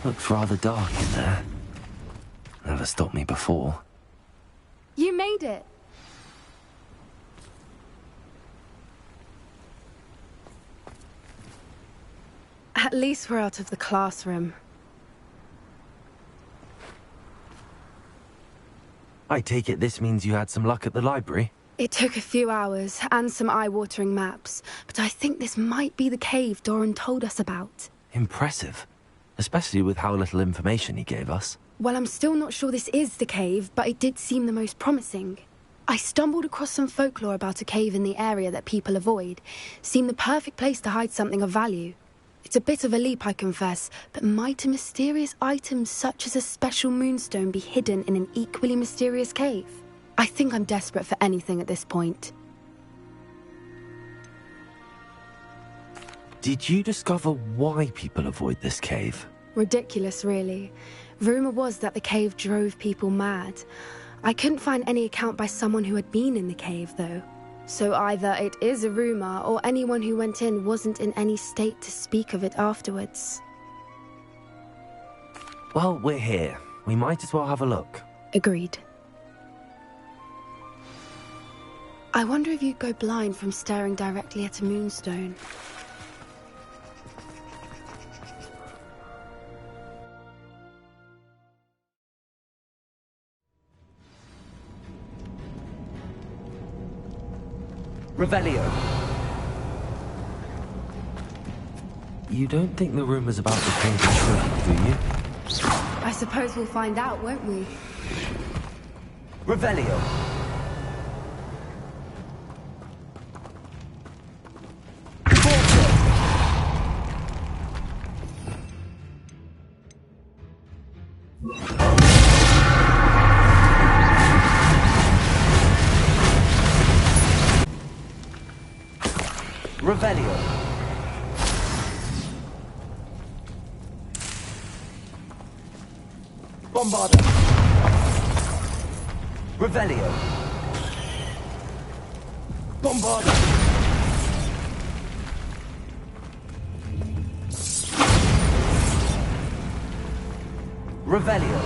Looks rather dark in there. Never stopped me before. You made it! At least we're out of the classroom. I take it this means you had some luck at the library? It took a few hours and some eye-watering maps, but I think this might be the cave Doran told us about. Impressive. Especially with how little information he gave us. Well, I'm still not sure this is the cave, but it did seem the most promising. I stumbled across some folklore about a cave in the area that people avoid. Seemed the perfect place to hide something of value. It's a bit of a leap, I confess, but might a mysterious item such as a special moonstone be hidden in an equally mysterious cave? I think I'm desperate for anything at this point. Did you discover why people avoid this cave? Ridiculous, really. Rumor was that the cave drove people mad. I couldn't find any account by someone who had been in the cave, though. So either it is a rumor, or anyone who went in wasn't in any state to speak of it afterwards. Well, we're here. We might as well have a look. Agreed. I wonder if you'd go blind from staring directly at a moonstone. Revelio. You don't think the rumors about the cave are true, do you? I suppose we'll find out, won't we? Revelio. Revelio. Bombarda. Revelio. Bombarda. Revelio.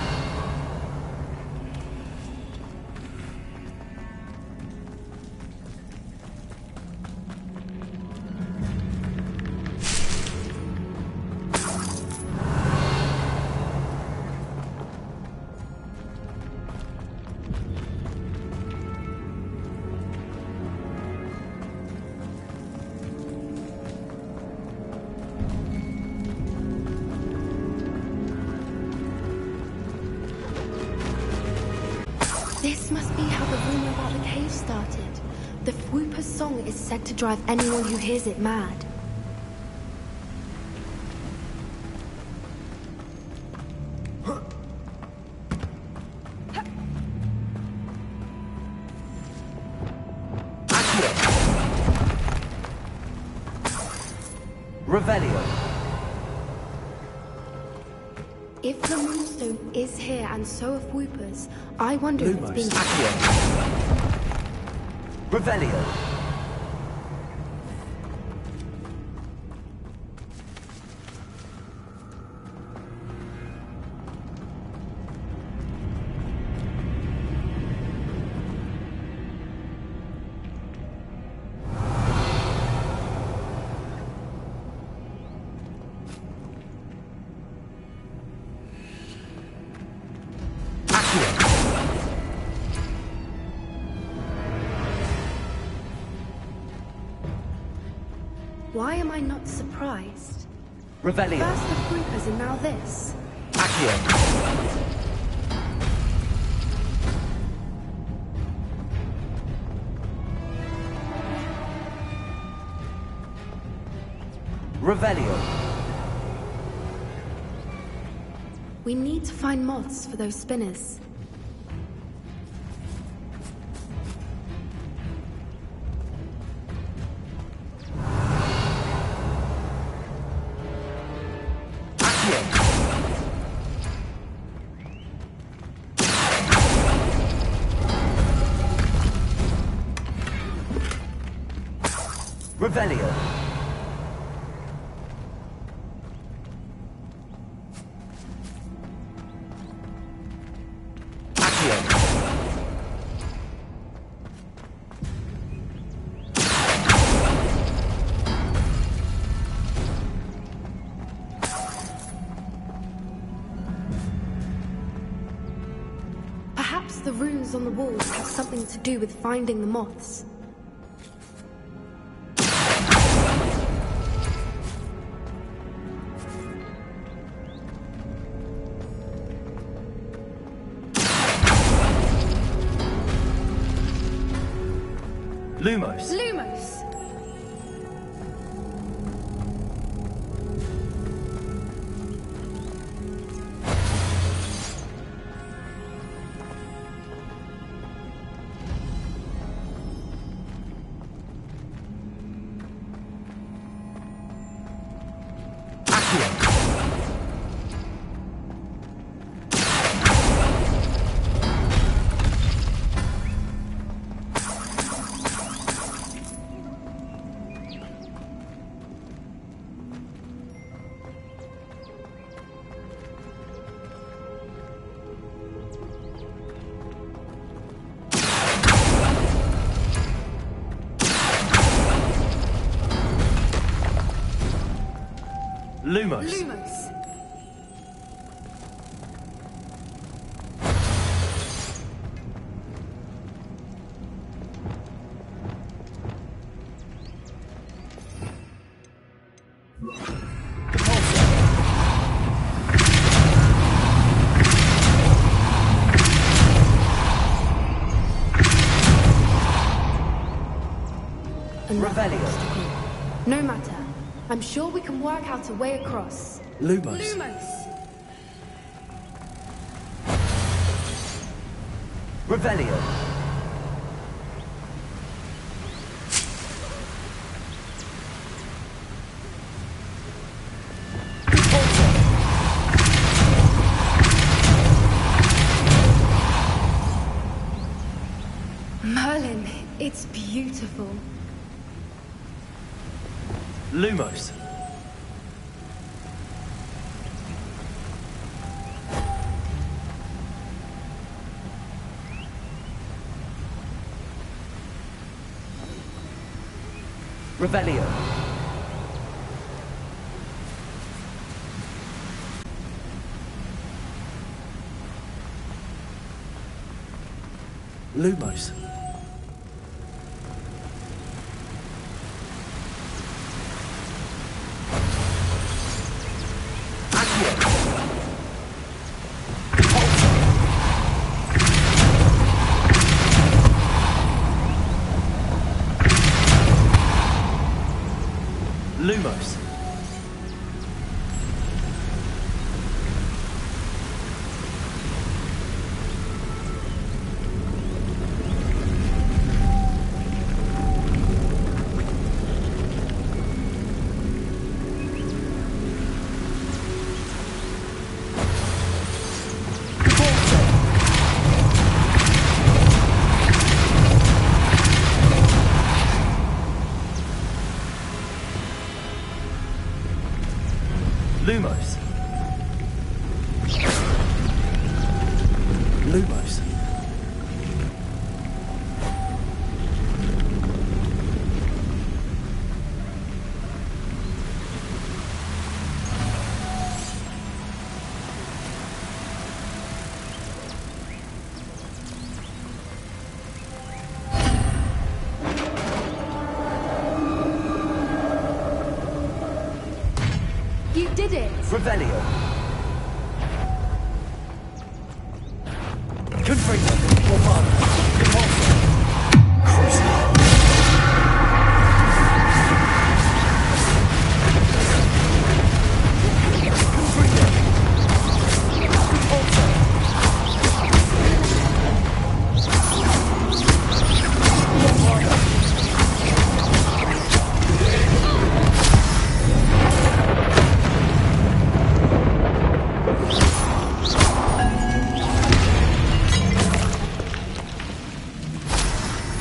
This must be how the rumor about the cave started. The Whooper's song is said to drive anyone who hears it mad. Revelio. If the moonstone is here and so are Whoopers, I wonder if it's being... Revelio. Why am I not surprised? Revelio. First the Whoopers and now this. Accio. Revelio. We need to find moths for those spinners. Revelio. Perhaps the runes on the walls have something to do with finding the moths. Lumos. Lumos! Lumos. Lumos! Revelio. No matter. I'm sure we can work out a way across. Lumos. Lumos! Revelio. Merlin, it's beautiful. Lumos. Revelio. Lumos. Lumos. Lumos. Lumos. You did it! Revelio. Confringo. Bombard. Repulsor. Crucible. Confringo. Repulsor. Bombard.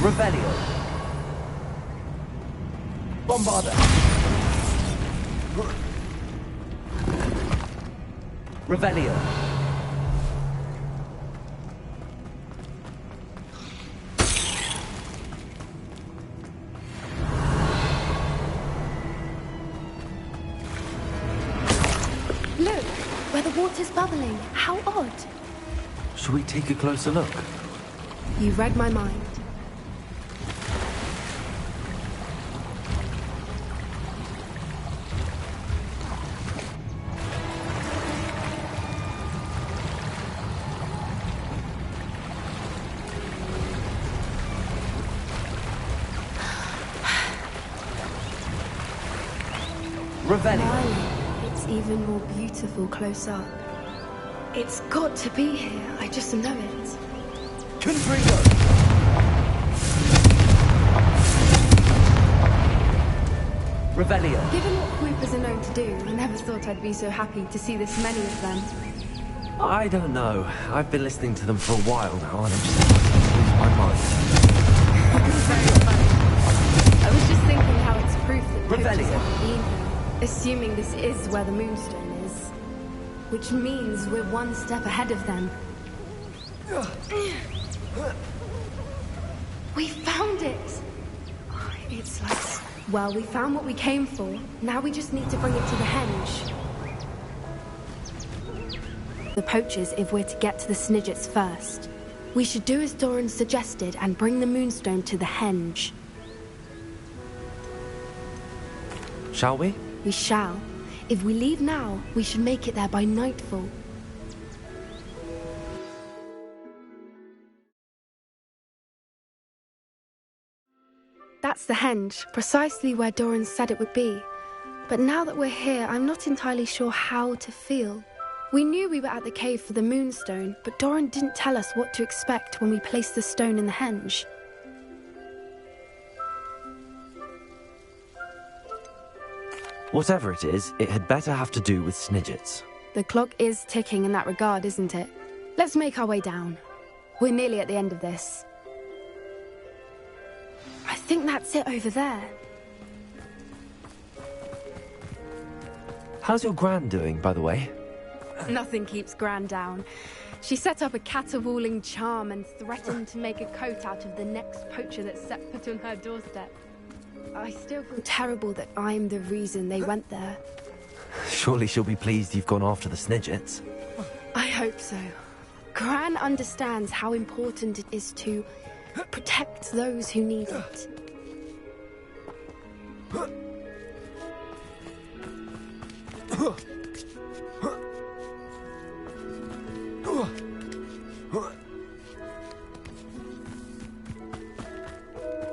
Revelio. Bombarda. Revelio. water's bubbling. How odd. Should we take a closer look? You read my mind. Revelio. It's even more beautiful close up. It's got to be here. I just know it. Confringo. Revelio. Given what Whoopers are known to do, I never thought I'd be so happy to see this many of them. I don't know. I've been listening to them for a while now, and I'm just starting to lose my mind. Very funny. I was just thinking how it's proof that poachers Revelio. have been here. Assuming this is where the Moonstone is. Which means we're one step ahead of them. We found it! It's like... Well, we found what we came for. Now we just need to bring it to the henge. The poachers if we're to get to the Snidgets first. We should do as Doran suggested and bring the Moonstone to the henge. Shall we? We shall. If we leave now, we should make it there by nightfall. That's the henge, precisely where Doran said it would be. But now that we're here, I'm not entirely sure how to feel. We knew we were at the cave for the Moonstone, but Doran didn't tell us what to expect when we placed the stone in the henge. Whatever it is, it had better have to do with Snidgets. The clock is ticking in that regard, isn't it? Let's make our way down. We're nearly at the end of this. I think that's it over there. How's your Gran doing, by the way? Nothing keeps Gran down. She set up a caterwauling charm and threatened to make a coat out of the next poacher that set foot on her doorstep. I still feel terrible that I'm the reason they went there. Surely she'll be pleased you've gone after the Snidgets. I hope so. Gran understands how important it is to protect those who need it.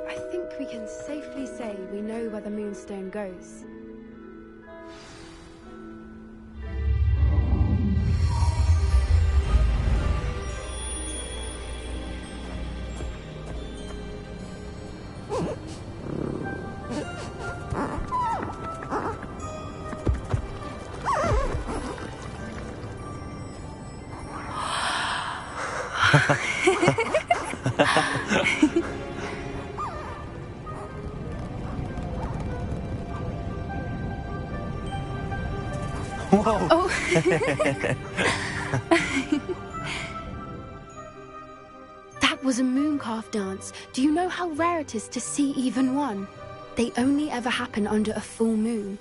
I think we can safely say we know where the Moonstone goes. Whoa! Oh. That was a mooncalf dance. Do you know how rare it is to see even one? They only ever happen under a full moon.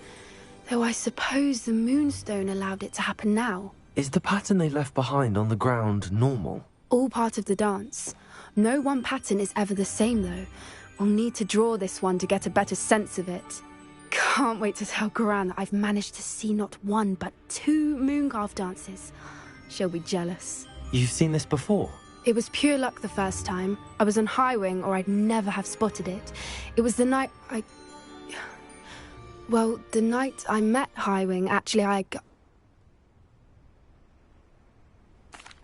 Though I suppose the Moonstone allowed it to happen now. Is the pattern they left behind on the ground normal? All part of the dance. No one pattern is ever the same, though. We'll need to draw this one to get a better sense of it. Can't wait to tell Gran that I've managed to see not one, but 2 mooncalf dances. She'll be jealous. You've seen this before? It was pure luck the first time. I was on Highwing, or I'd never have spotted it. It was the night Well, the night I met Highwing, actually,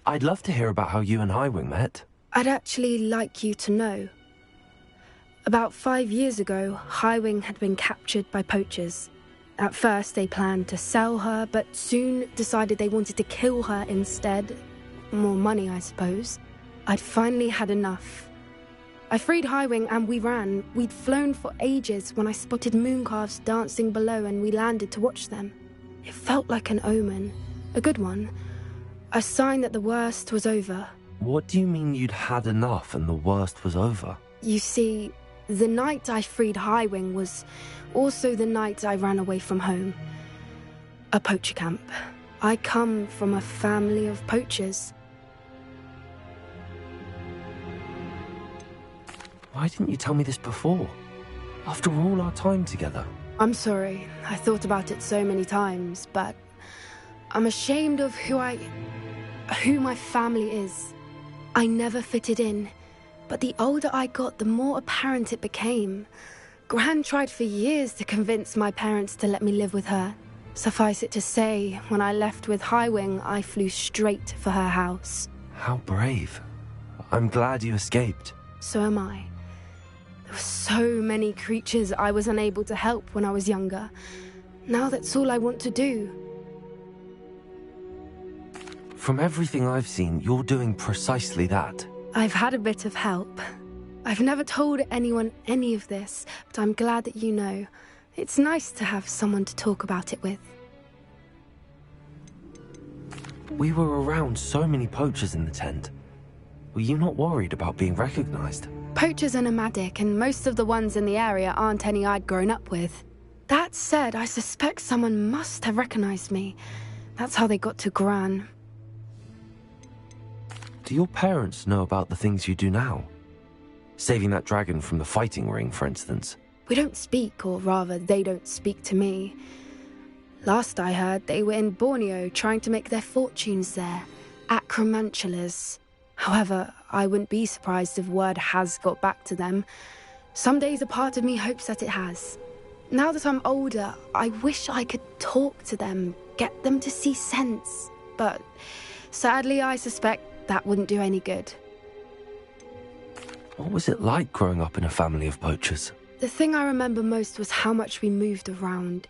I'd love to hear about how you and Highwing met. I'd actually like you to know. About 5 years ago, Highwing had been captured by poachers. At first, they planned to sell her, but soon decided they wanted to kill her instead. More money, I suppose. I'd finally had enough. I freed Highwing and we ran. We'd flown for ages when I spotted mooncalves dancing below and we landed to watch them. It felt like an omen. A good one. A sign that the worst was over. What do you mean you'd had enough and the worst was over? You see, the night I freed Highwing was also the night I ran away from home. A poacher camp. I come from a family of poachers. Why didn't you tell me this before? After all our time together. I'm sorry. I thought about it so many times, but I'm ashamed of who my family is. I never fitted in, but the older I got, the more apparent it became. Gran tried for years to convince my parents to let me live with her. Suffice it to say, when I left with Highwing, I flew straight for her house. How brave. I'm glad you escaped. So am I. There were so many creatures I was unable to help when I was younger. Now that's all I want to do. From everything I've seen, you're doing precisely that. I've had a bit of help. I've never told anyone any of this, but I'm glad that you know. It's nice to have someone to talk about it with. We were around so many poachers in the tent. Were you not worried about being recognized? Poachers are nomadic, and most of the ones in the area aren't any I'd grown up with. That said, I suspect someone must have recognized me. That's how they got to Gran. Do your parents know about the things you do now? Saving that dragon from the fighting ring, for instance. We don't speak, or rather, they don't speak to me. Last I heard, they were in Borneo trying to make their fortunes there, acromantulas. However, I wouldn't be surprised if word has got back to them. Some days a part of me hopes that it has. Now that I'm older, I wish I could talk to them, get them to see sense. But sadly, I suspect that wouldn't do any good. What was it like growing up in a family of poachers? The thing I remember most was how much we moved around,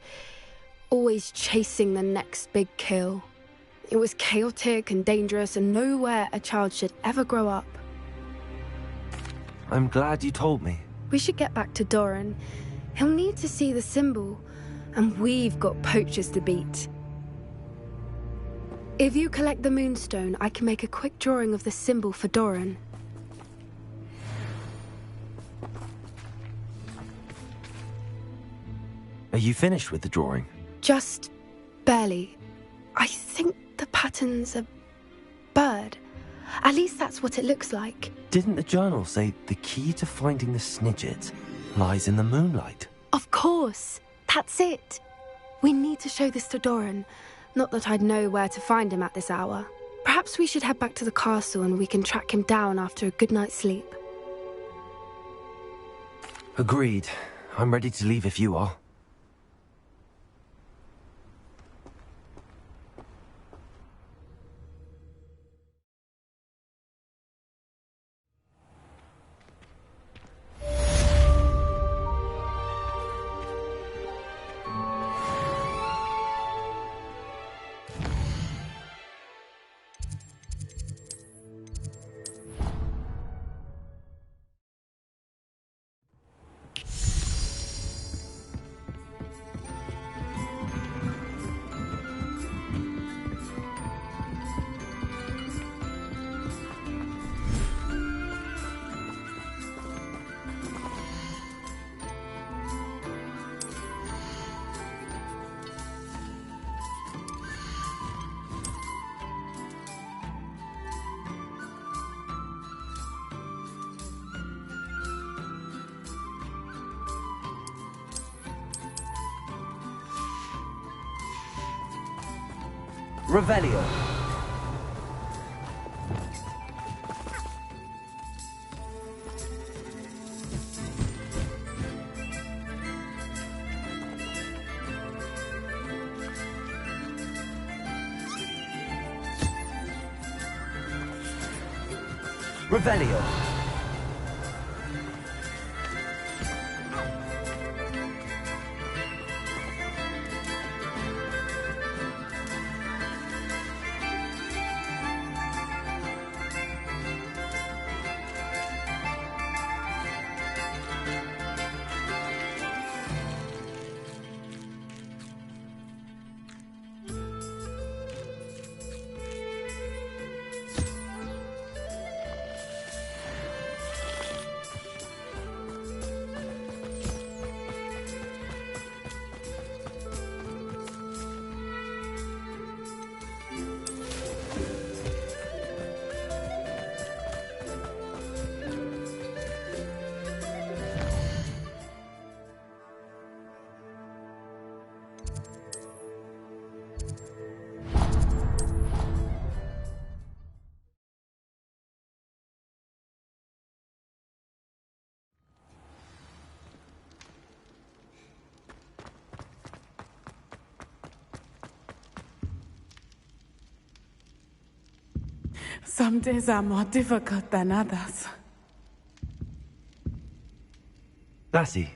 always chasing the next big kill. It was chaotic and dangerous, and nowhere a child should ever grow up. I'm glad you told me. We should get back to Doran. He'll need to see the symbol, and we've got poachers to beat. If you collect the moonstone, I can make a quick drawing of the symbol for Doran. Are you finished with the drawing? Just barely. I think the pattern's a bird. At least that's what it looks like. Didn't the journal say the key to finding the Snidget lies in the moonlight? Of course. That's it. We need to show this to Doran. Not that I'd know where to find him at this hour. Perhaps we should head back to the castle and we can track him down after a good night's sleep. Agreed. I'm ready to leave if you are. Revelio. Revelio. Some days are more difficult than others. Lassie,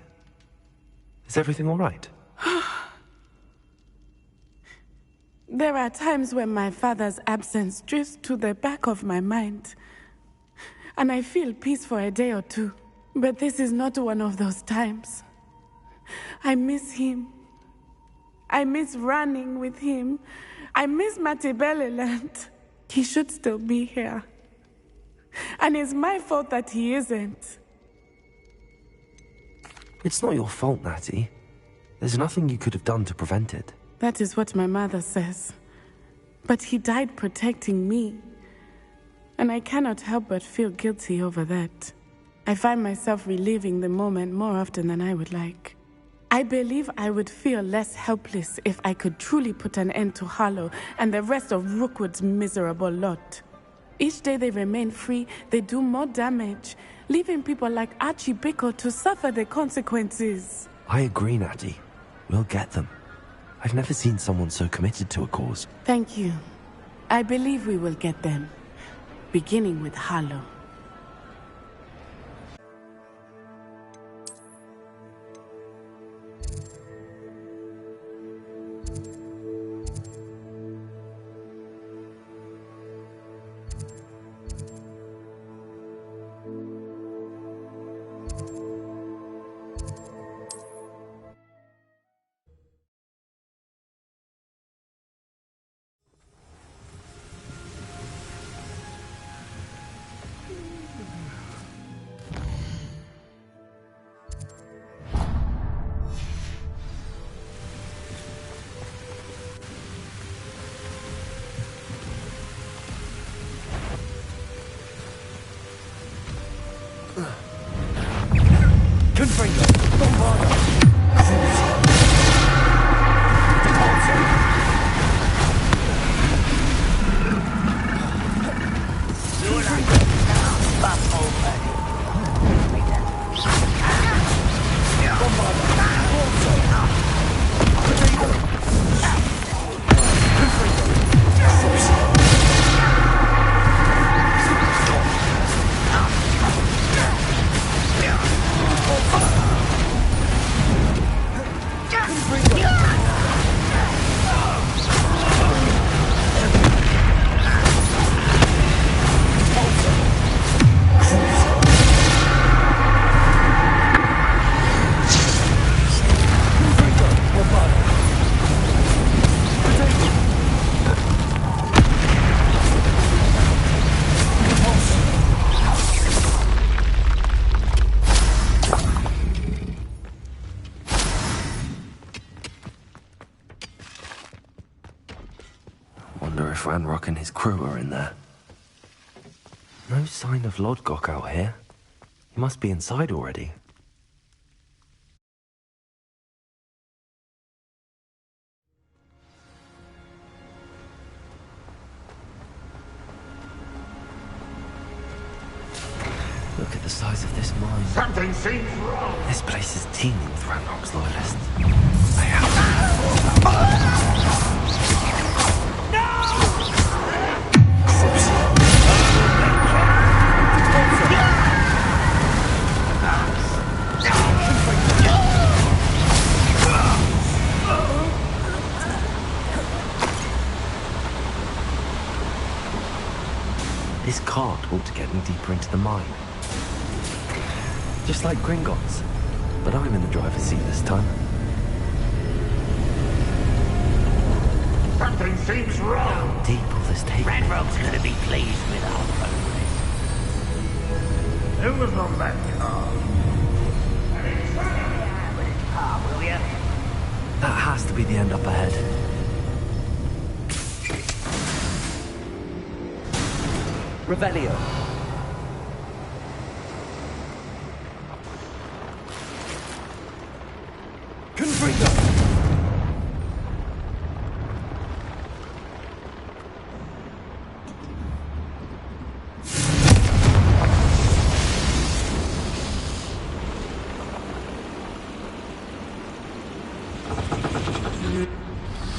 is everything all right? There are times when my father's absence drifts to the back of my mind, and I feel peace for a day or two. But this is not one of those times. I miss him. I miss running with him. I miss Matibeleland. He should still be here. And it's my fault that he isn't. It's not your fault, Natty. There's nothing you could have done to prevent it. That is what my mother says. But he died protecting me. And I cannot help but feel guilty over that. I find myself reliving the moment more often than I would like. I believe I would feel less helpless if I could truly put an end to Harlow and the rest of Rookwood's miserable lot. Each day they remain free, they do more damage, leaving people like Archie Bickle to suffer the consequences. I agree, Natty. We'll get them. I've never seen someone so committed to a cause. Thank you. I believe we will get them, beginning with Harlow. Ranrock and his crew are in there. No sign of Lodgok out here. He must be inside already. Look at the size of this mine. Something seems wrong. This place is teeming with Ranrock's loyalists. They have... This cart ought to get me deeper into the mine. Just like Gringotts, but I'm in the driver's seat this time. Something seems wrong. How deep will this take? Ranrock's gonna be pleased with our progress. Who was on that car? With its car, will ya? That has to be the end up ahead. Revelio. Confringo.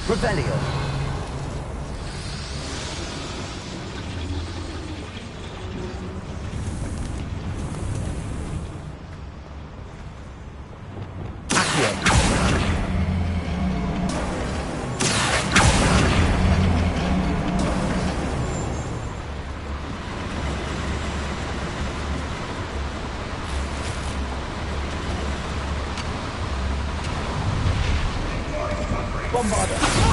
Revelio. Revelio.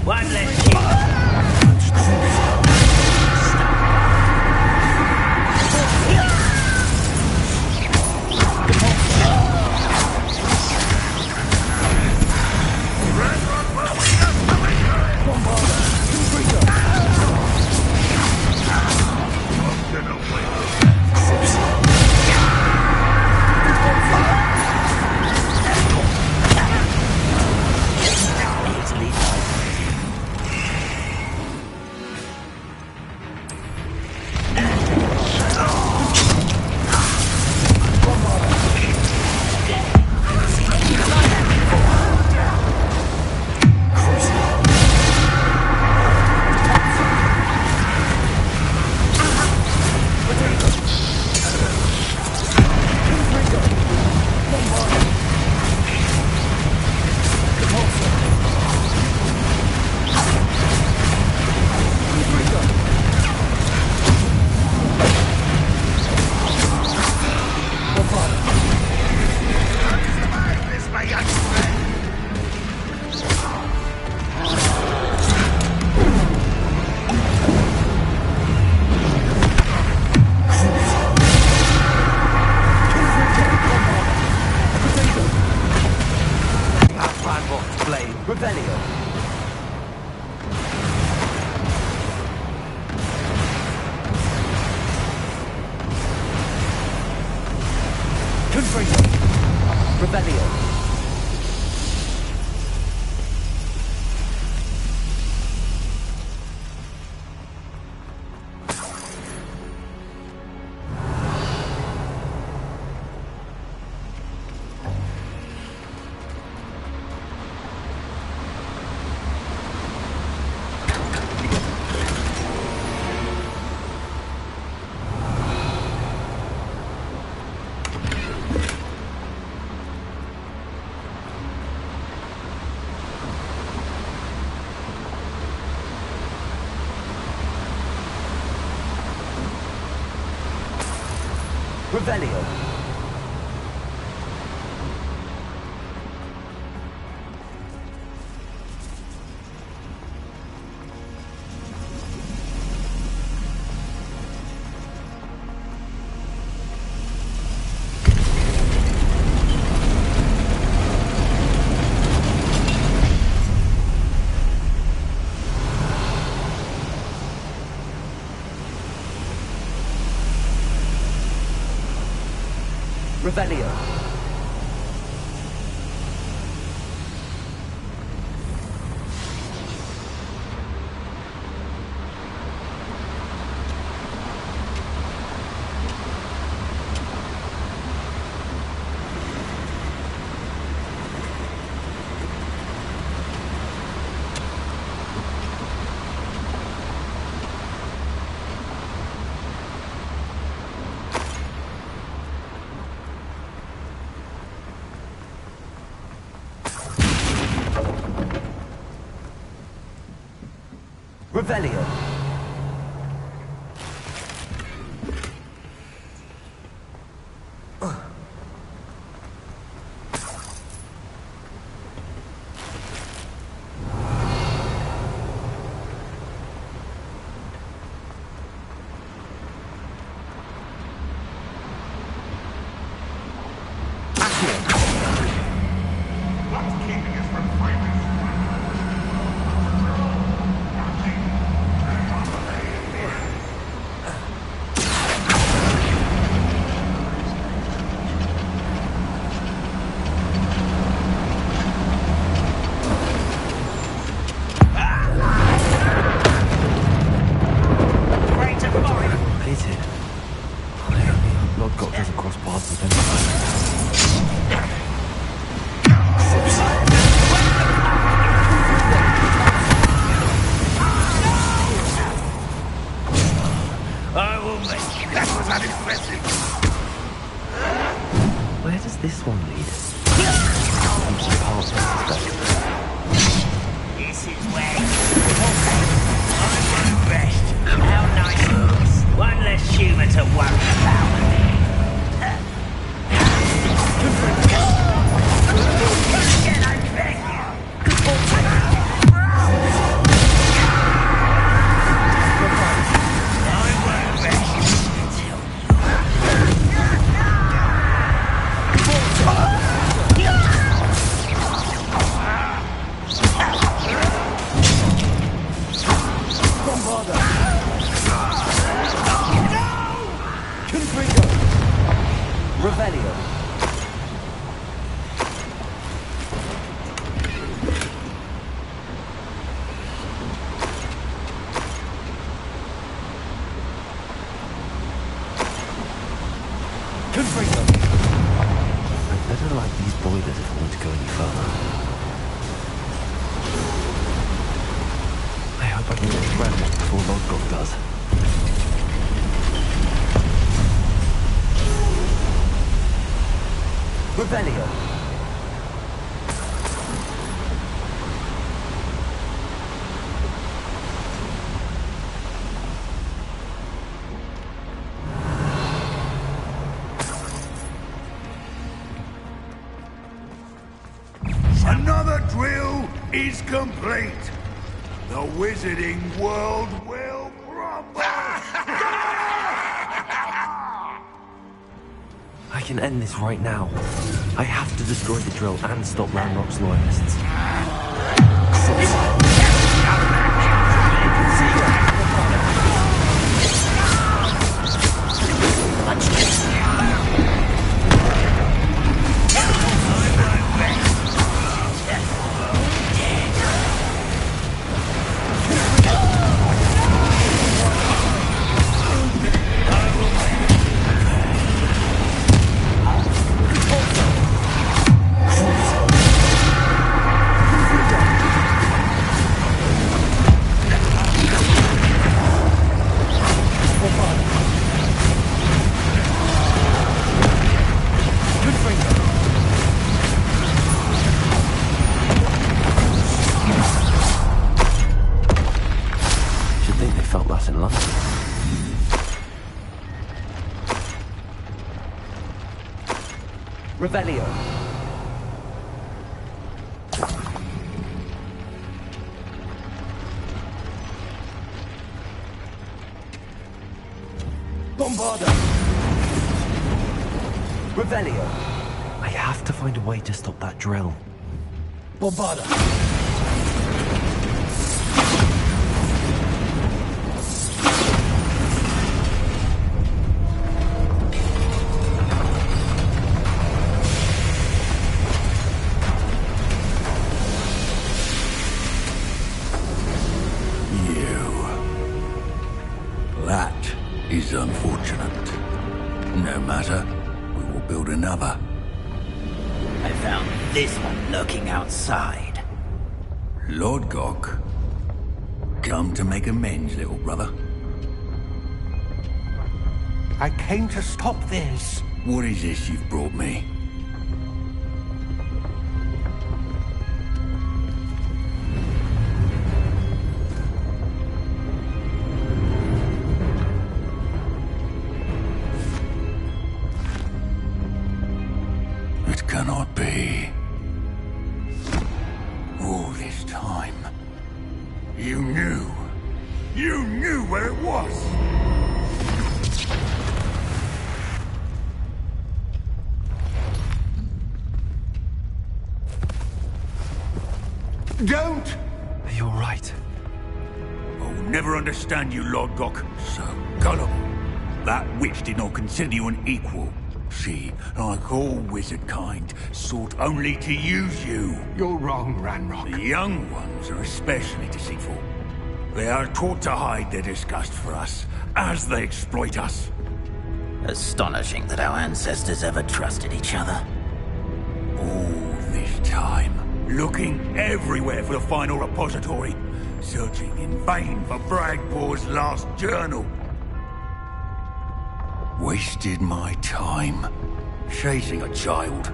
One less kick. Revelio. Revelio. Revelio. I will make you. That was unimpressive. Where does this one lead? Empty path, I suspect. This is where you rest. How nice it is. One less human to worry about. Again, I beg you. I won't rest until Revelio. I'd better light these boilers if I want to go any further. I hope I can get to Ranrock before Lodgok does. Revelio. Another drill is complete. The wizarding world will crumble. I can end this right now. I have to destroy the drill and stop Ranrock's loyalists. Revelio. Bombarda. Revelio. I have to find a way to stop that drill. Bombarda. Is unfortunate. No matter, we will build another. I found this one lurking outside. Lodgok, come to make amends, little brother. I came to stop this. What is this you've brought me? Cannot be. All this time, you knew where it was. Don't! You're right. I'll never understand you, Lodgok. So, Gollum, that witch did not consider you an equal. She, like all wizard kind, sought only to use you. You're wrong, Ranrock. The young ones are especially deceitful. They are taught to hide their disgust for us, as they exploit us. Astonishing that our ancestors ever trusted each other. All this time, looking everywhere for the final repository, searching in vain for Bragpor's last journal. Wasted my time chasing a child.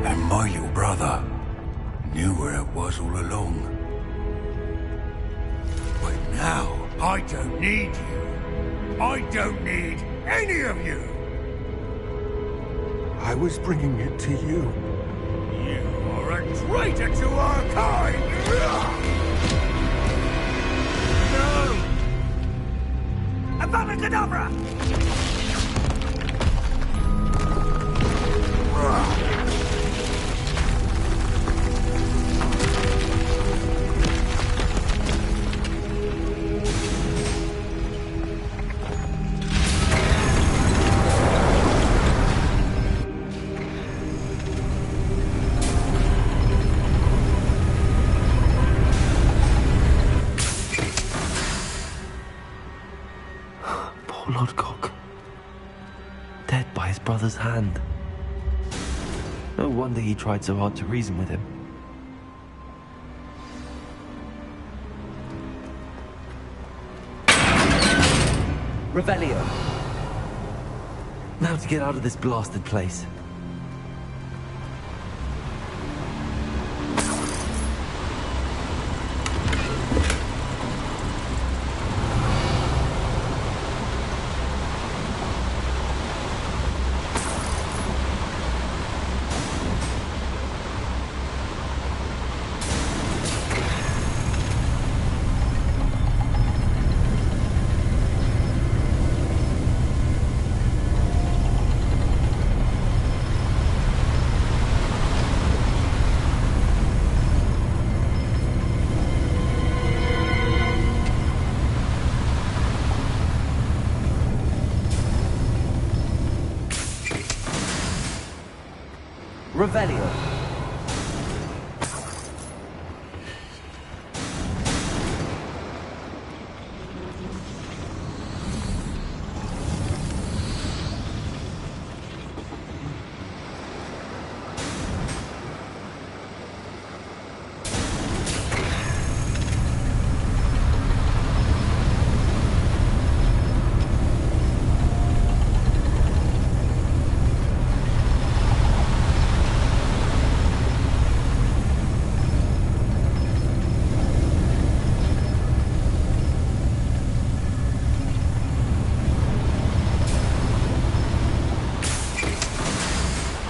And my little brother knew where it was all along. But now, I don't need you. I don't need any of you. I was bringing it to you. You are a traitor to our kind! No! Avada Kedavra! Poor Lodgok. Dead by his brother's hand. No wonder he tried so hard to reason with him. Revelio. Now to get out of this blasted place. Revelio.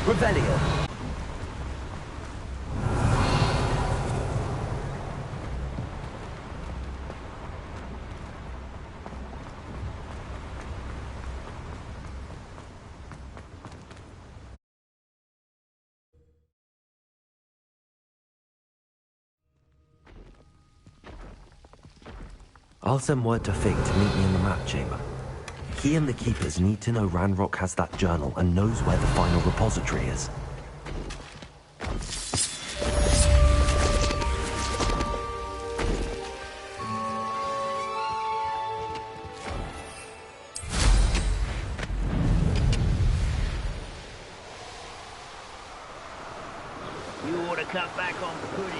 Revelio. I'll send word to Fig to meet me in the map chamber. He and the Keepers need to know Ranrock has that journal and knows where the final repository is. You ought to cut back on pudding.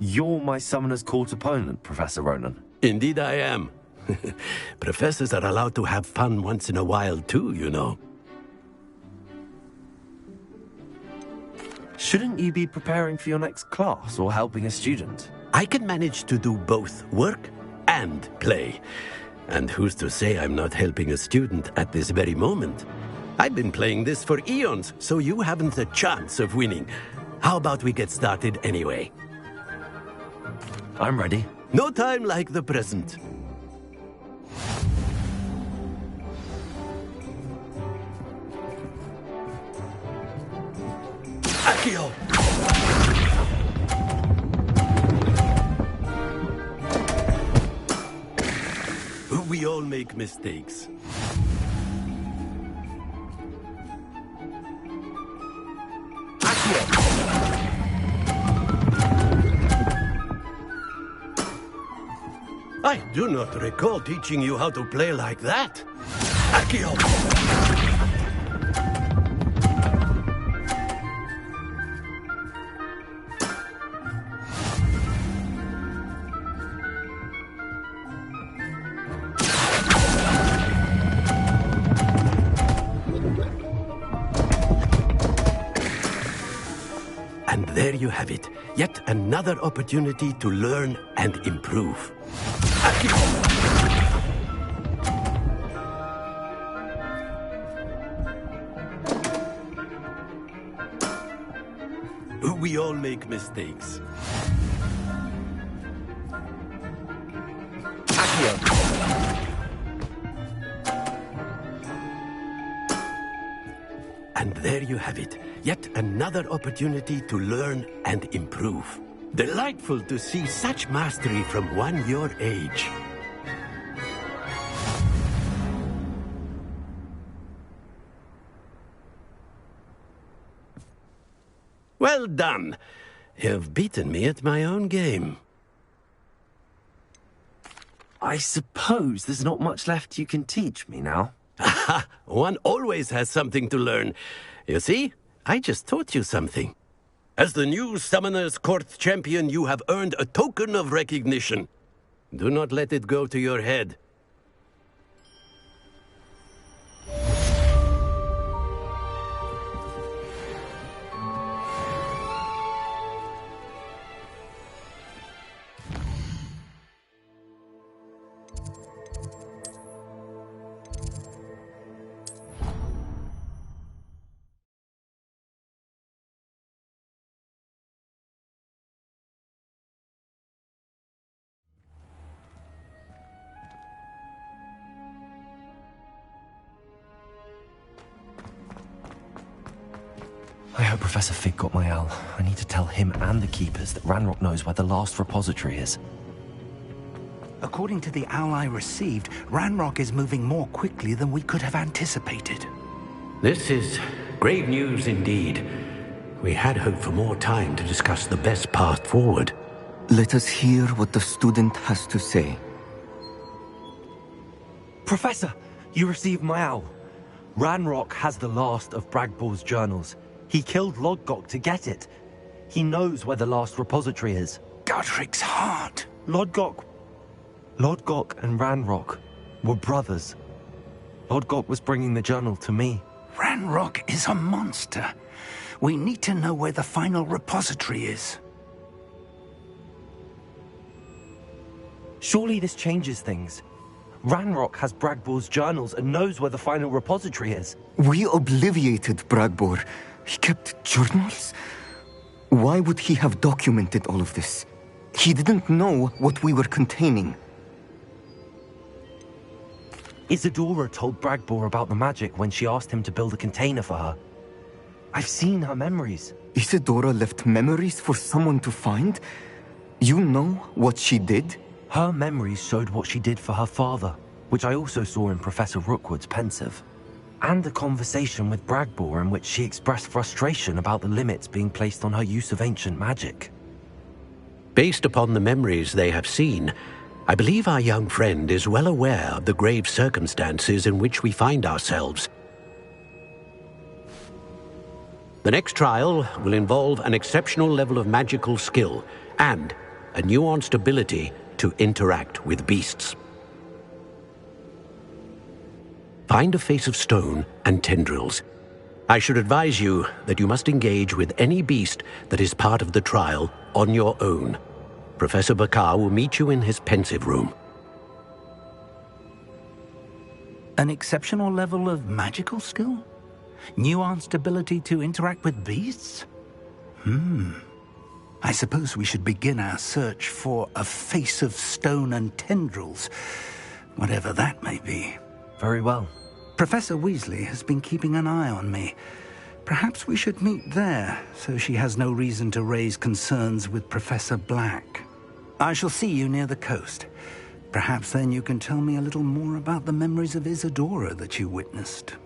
You're my Summoner's Court opponent, Professor Ronan. Indeed I am. Professors are allowed to have fun once in a while too, you know. Shouldn't you be preparing for your next class or helping a student? I can manage to do both work and play. And who's to say I'm not helping a student at this very moment? I've been playing this for eons, so you haven't a chance of winning. How about we get started anyway? I'm ready. No time like the present. Accio! We all make mistakes. I do not recall teaching you how to play like that. Accio! And there you have it. Yet another opportunity to learn and improve. We all make mistakes. And there you have it. Yet another opportunity to learn and improve. Delightful to see such mastery from one your age. Well done. You've beaten me at my own game. I suppose there's not much left you can teach me now. Aha! One always has something to learn. You see, I just taught you something. As the new Summoner's Court champion, you have earned a token of recognition. Do not let it go to your head. I hope Professor Fig got my owl. I need to tell him and the Keepers that Ranrock knows where the last repository is. According to the owl I received, Ranrock is moving more quickly than we could have anticipated. This is grave news indeed. We had hoped for more time to discuss the best path forward. Let us hear what the student has to say. Professor, you received my owl. Ranrock has the last of Bragbor's journals. He killed Lodgok to get it. He knows where the last repository is. Godric's heart. Lodgok and Ranrock were brothers. Lodgok was bringing the journal to me. Ranrock is a monster. We need to know where the final repository is. Surely this changes things. Ranrock has Bragbor's journals and knows where the final repository is. We obliviated Bragbor. He kept journals? Why would he have documented all of this? He didn't know what we were containing. Isadora told Bragbor about the magic when she asked him to build a container for her. I've seen her memories. Isadora left memories for someone to find? You know what she did? Her memories showed what she did for her father, which I also saw in Professor Rookwood's pensive. And a conversation with Bragbor in which she expressed frustration about the limits being placed on her use of ancient magic. Based upon the memories they have seen, I believe our young friend is well aware of the grave circumstances in which we find ourselves. The next trial will involve an exceptional level of magical skill and a nuanced ability to interact with beasts. Find a face of stone and tendrils. I should advise you that you must engage with any beast that is part of the trial on your own. Professor Bakar will meet you in his pensive room. An exceptional level of magical skill? Nuanced ability to interact with beasts? I suppose we should begin our search for a face of stone and tendrils, whatever that may be. Very well. Professor Weasley has been keeping an eye on me. Perhaps we should meet there, so she has no reason to raise concerns with Professor Black. I shall see you near the coast. Perhaps then you can tell me a little more about the memories of Isadora that you witnessed.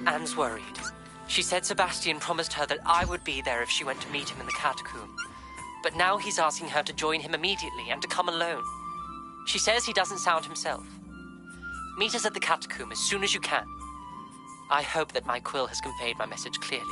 Anne's worried. She said Sebastian promised her that I would be there if she went to meet him in the catacomb. But now he's asking her to join him immediately and to come alone. She says he doesn't sound himself. Meet us at the catacomb as soon as you can. I hope that my quill has conveyed my message clearly.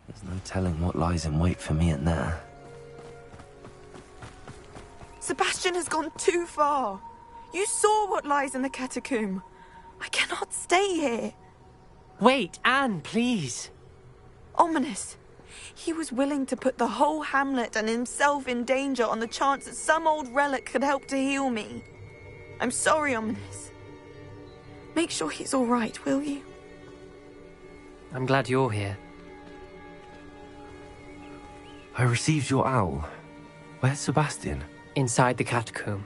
There's no telling what lies in wait for me in there. Sebastian has gone too far. You saw what lies in the catacomb. I cannot stay here. Wait, Anne, please. Ominous. He was willing to put the whole hamlet and himself in danger on the chance that some old relic could help to heal me. I'm sorry, Ominous. Make sure he's all right, will you? I'm glad you're here. I received your owl. Where's Sebastian? Inside the catacomb.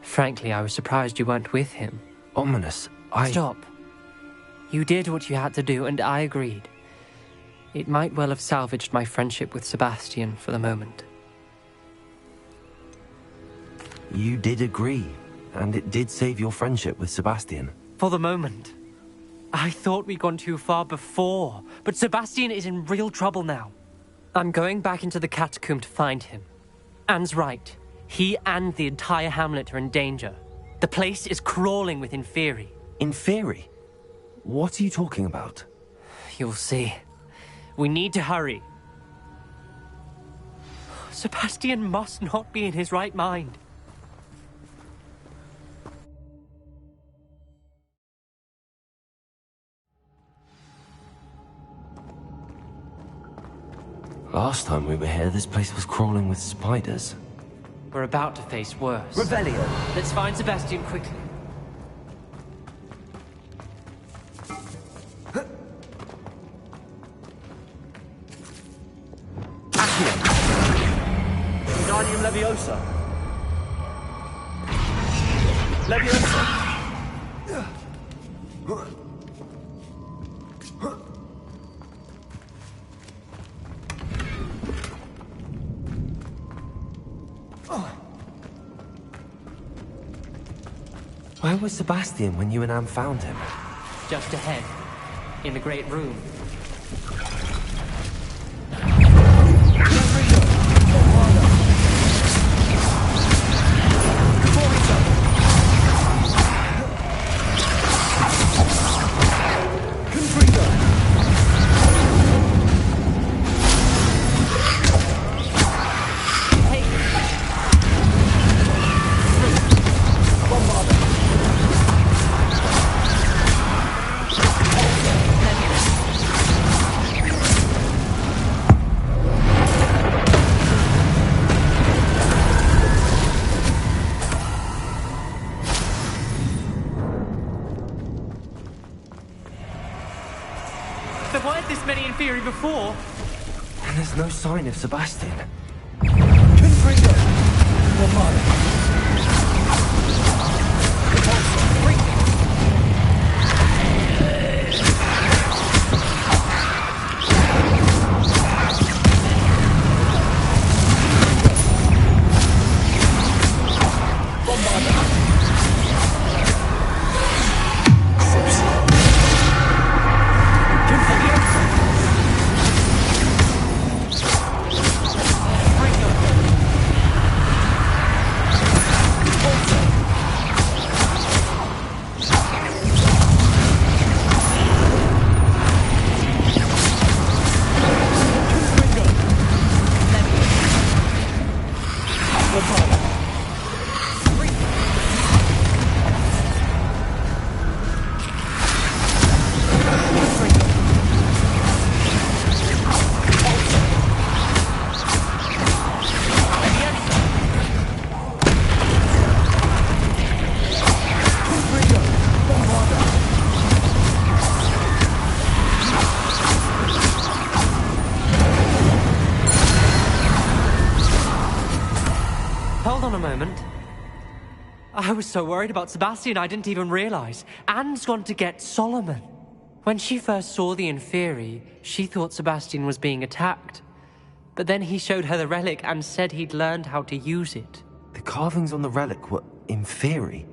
Frankly, I was surprised you weren't with him. Ominous, Stop. You did what you had to do, and I agreed. It might well have salvaged my friendship with Sebastian for the moment. You did agree, and it did save your friendship with Sebastian. For the moment. I thought we'd gone too far before, but Sebastian is in real trouble now. I'm going back into the catacomb to find him. Anne's right. He and the entire hamlet are in danger. The place is crawling with Inferi. Inferi? What are you talking about? You'll see. We need to hurry. Sebastian must not be in his right mind. Last time we were here, this place was crawling with spiders. We're about to face worse. Revelio. Let's find Sebastian quickly. Wingardium Leviosa. Leviosa. Where was Sebastian when you and Anne found him? Just ahead, in the great room. There weren't this many Inferi before. And there's no sign of Sebastian. moment. I was so worried about Sebastian I didn't even realize. Anne's gone to get Solomon. When she first saw the Inferi, she thought Sebastian was being attacked. But then he showed her the relic and said he'd learned how to use it. The carvings on the relic were Inferi,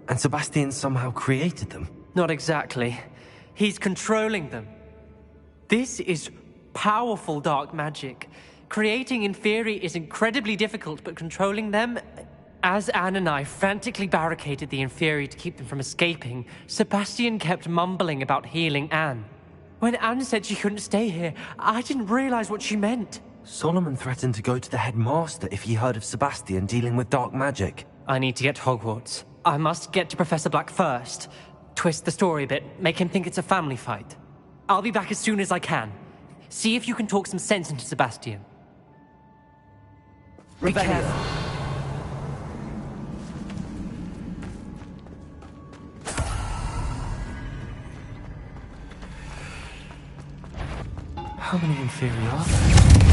and Sebastian somehow created them. Not exactly. He's controlling them. This is powerful dark magic. Creating Inferi is incredibly difficult, but controlling them... As Anne and I frantically barricaded the Inferi to keep them from escaping, Sebastian kept mumbling about healing Anne. When Anne said she couldn't stay here, I didn't realize what she meant. Solomon threatened to go to the headmaster if he heard of Sebastian dealing with dark magic. I need to get to Hogwarts. I must get to Professor Black first. Twist the story a bit, make him think it's a family fight. I'll be back as soon as I can. See if you can talk some sense into Sebastian. Be careful. How many Inferi are there?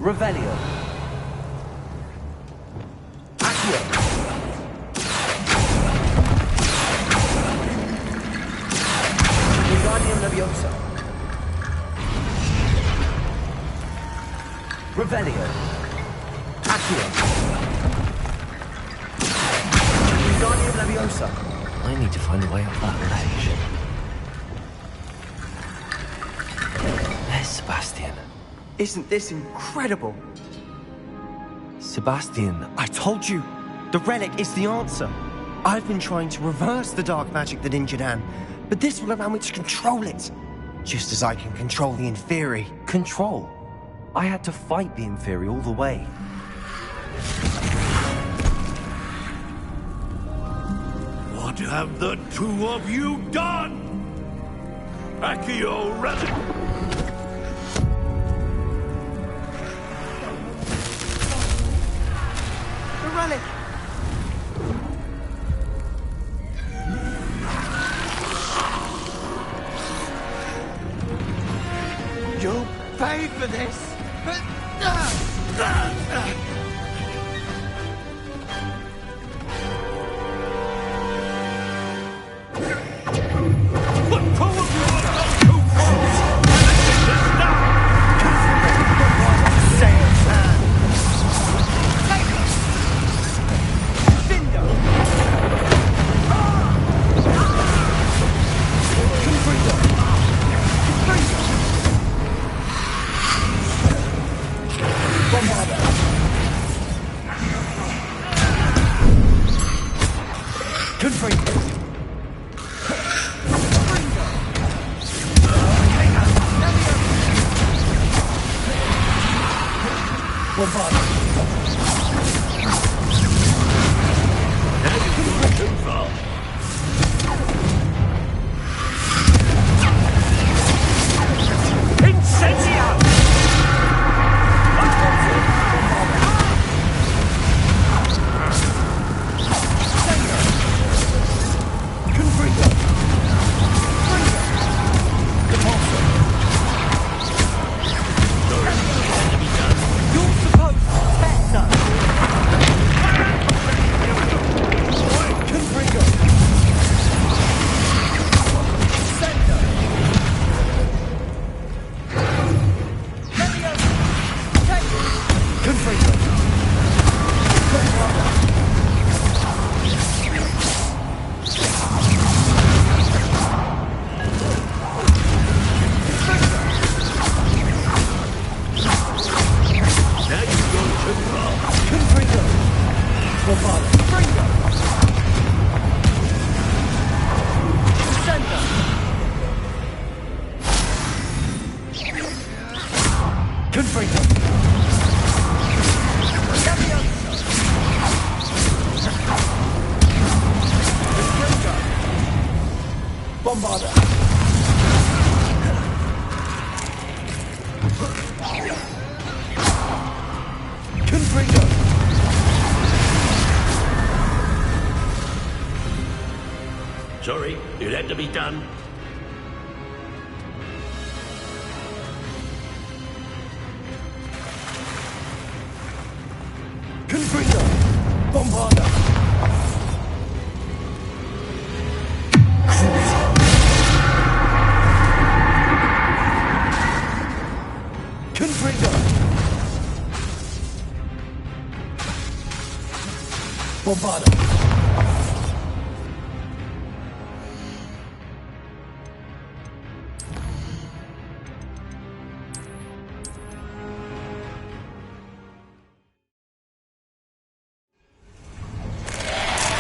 Revelio. Accio. Wingardium Leviosa. Revelio. Accio. Wingardium Leviosa. I need to find a way up that ledge. There's Sebastian. Isn't this incredible? Sebastian. I told you, the relic is the answer. I've been trying to reverse the dark magic that injured Anne, but this will allow me to control it. Just as I can control the Inferi. Control? I had to fight the Inferi all the way. What have the two of you done? Accio relic! Relic. You'll pay for this. Sorry, it had to be done.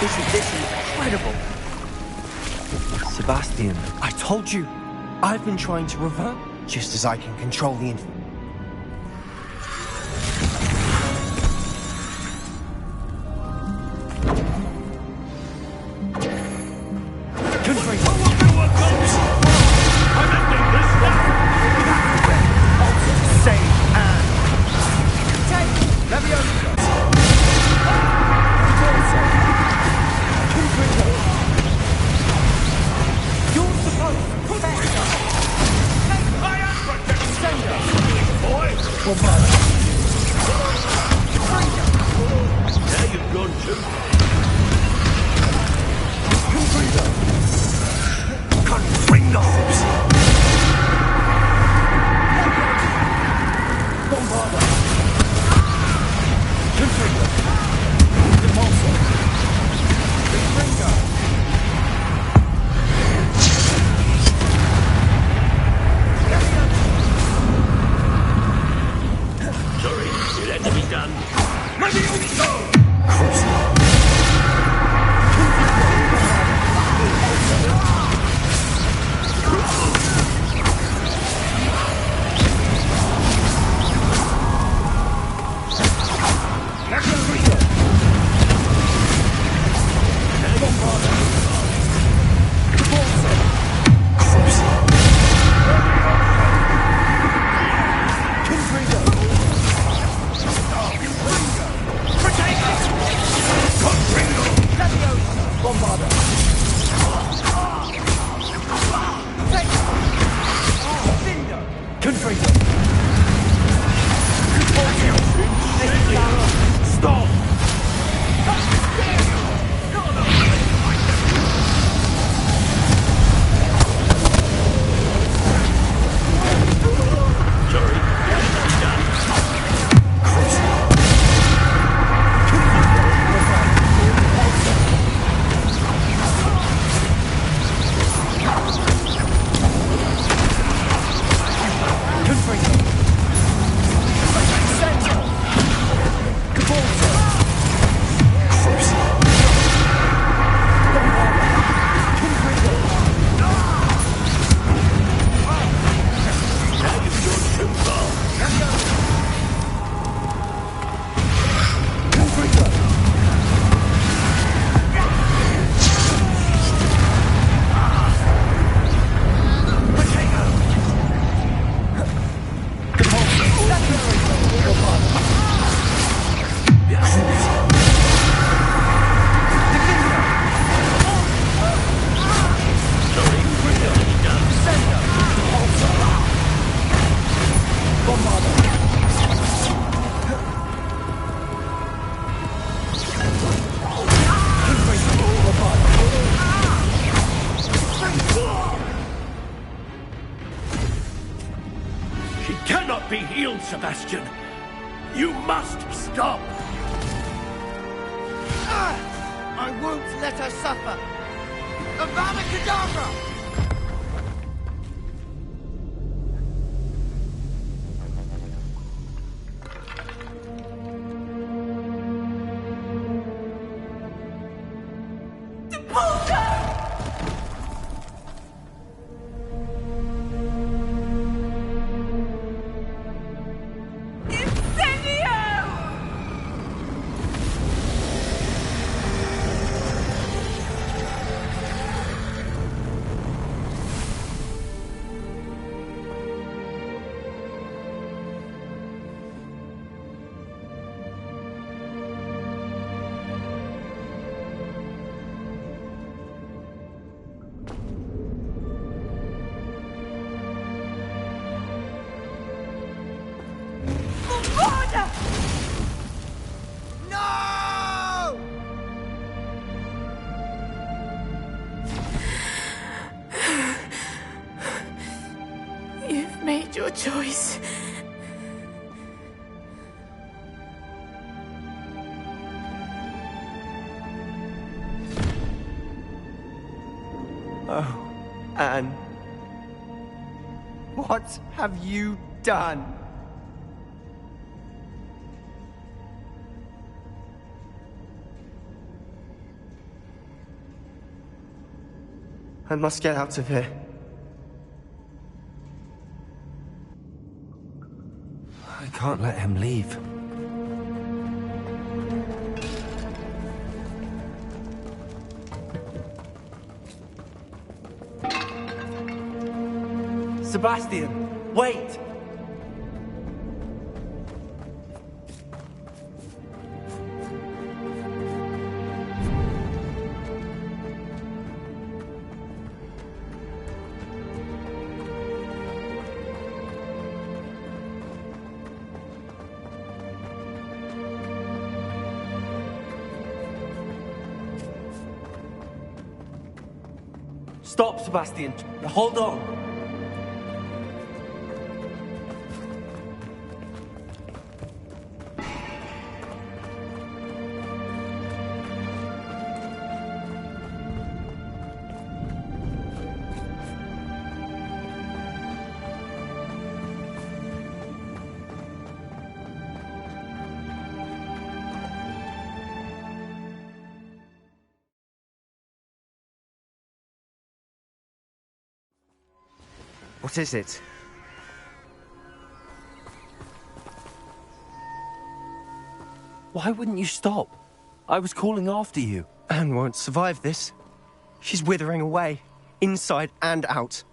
This is incredible. Sebastian. I told you. I've been trying to revert, just as I can control the Be healed, Sebastian. You must stop. I won't let her suffer. Avada Kedavra! made your choice. Oh, Anne. What have you done? I must get out of here. I can't let him leave. Sebastian, wait! Stop, Sebastian. Hold on. What is it? Why wouldn't you stop? I was calling after you. Anne won't survive this. She's withering away, inside and out.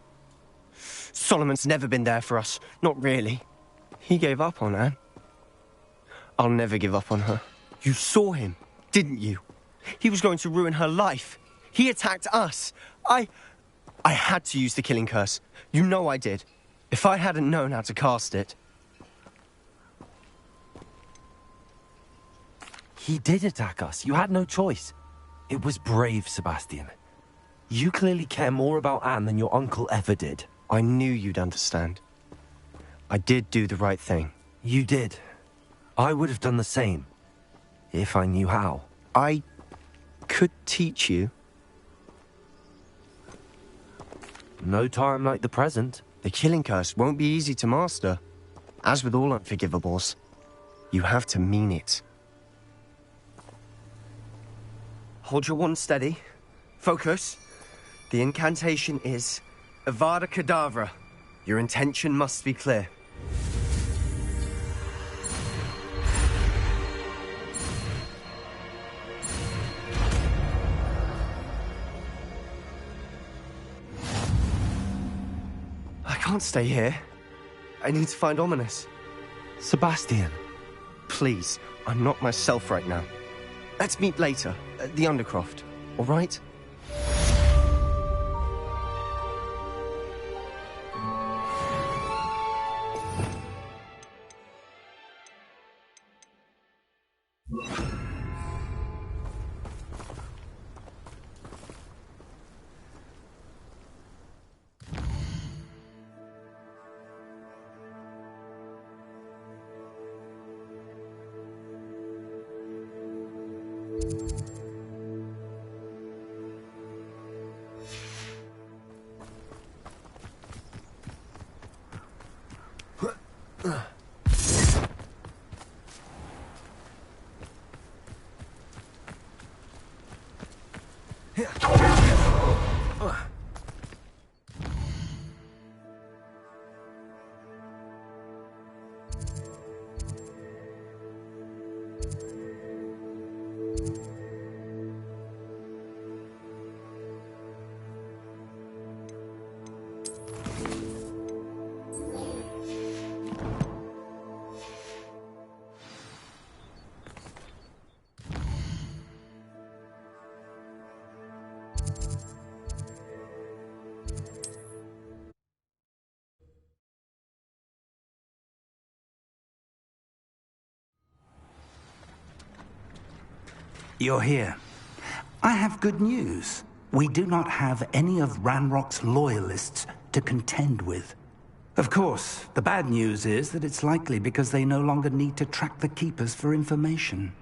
Solomon's never been there for us, not really. He gave up on Anne. I'll never give up on her. You saw him, didn't you? He was going to ruin her life. He attacked us. I had to use the killing curse. You know I did. If I hadn't known how to cast it... He did attack us. You had no choice. It was brave, Sebastian. You clearly care more about Anne than your uncle ever did. I knew you'd understand. I did do the right thing. You did. I would have done the same. If I knew how. I could teach you. No time like the present. The killing curse won't be easy to master. As with all unforgivables, you have to mean it. Hold your wand steady. Focus. The incantation is Avada Kedavra. Your intention must be clear. I can't stay here. I need to find Ominous. Sebastian. Please, I'm not myself right now. Let's meet later, at the Undercroft, all right? You're here. I have good news. We do not have any of Ranrock's loyalists to contend with. Of course, the bad news is that it's likely because they no longer need to track the Keepers for information.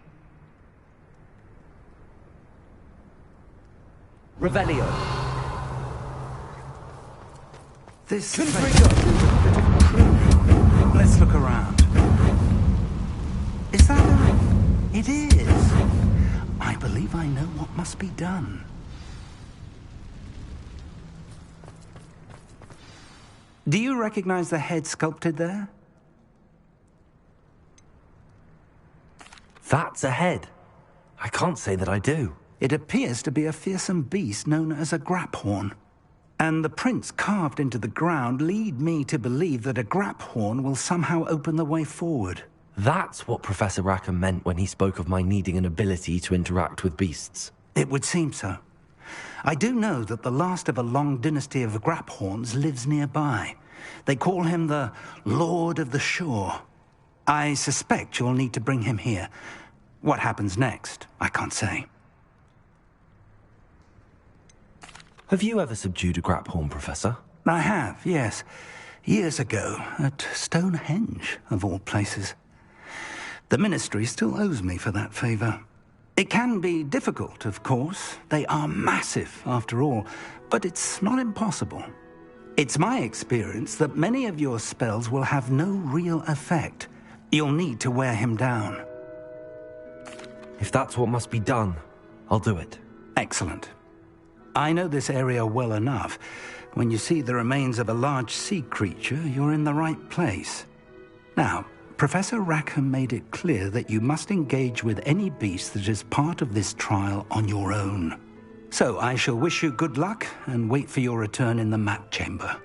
Revelio. This place is a bit of pruning. Let's look around. Is that a... It is. I believe I know what must be done. Do you recognize the head sculpted there? That's a head. I can't say that I do. It appears to be a fearsome beast known as a graphorn. And the prints carved into the ground lead me to believe that a graphorn will somehow open the way forward. That's what Professor Rackham meant when he spoke of my needing an ability to interact with beasts. It would seem so. I do know that the last of a long dynasty of graphorns lives nearby. They call him the Lord of the Shore. I suspect you'll need to bring him here. What happens next, I can't say. Have you ever subdued a graphorn, Professor? I have, yes. Years ago, at Stonehenge, of all places. The Ministry still owes me for that favor. It can be difficult, of course. They are massive, after all, but it's not impossible. It's my experience that many of your spells will have no real effect. You'll need to wear him down. If that's what must be done, I'll do it. Excellent. I know this area well enough. When you see the remains of a large sea creature, you're in the right place. Now, Professor Rackham made it clear that you must engage with any beast that is part of this trial on your own. So I shall wish you good luck and wait for your return in the map chamber.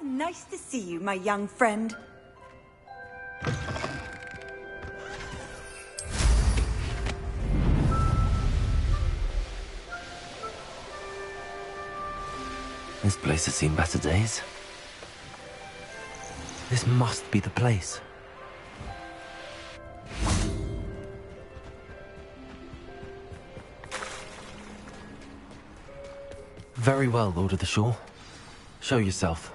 Nice to see you, my young friend. This place has seen better days. This must be the place. Very well, Lord of the Shore. Show yourself.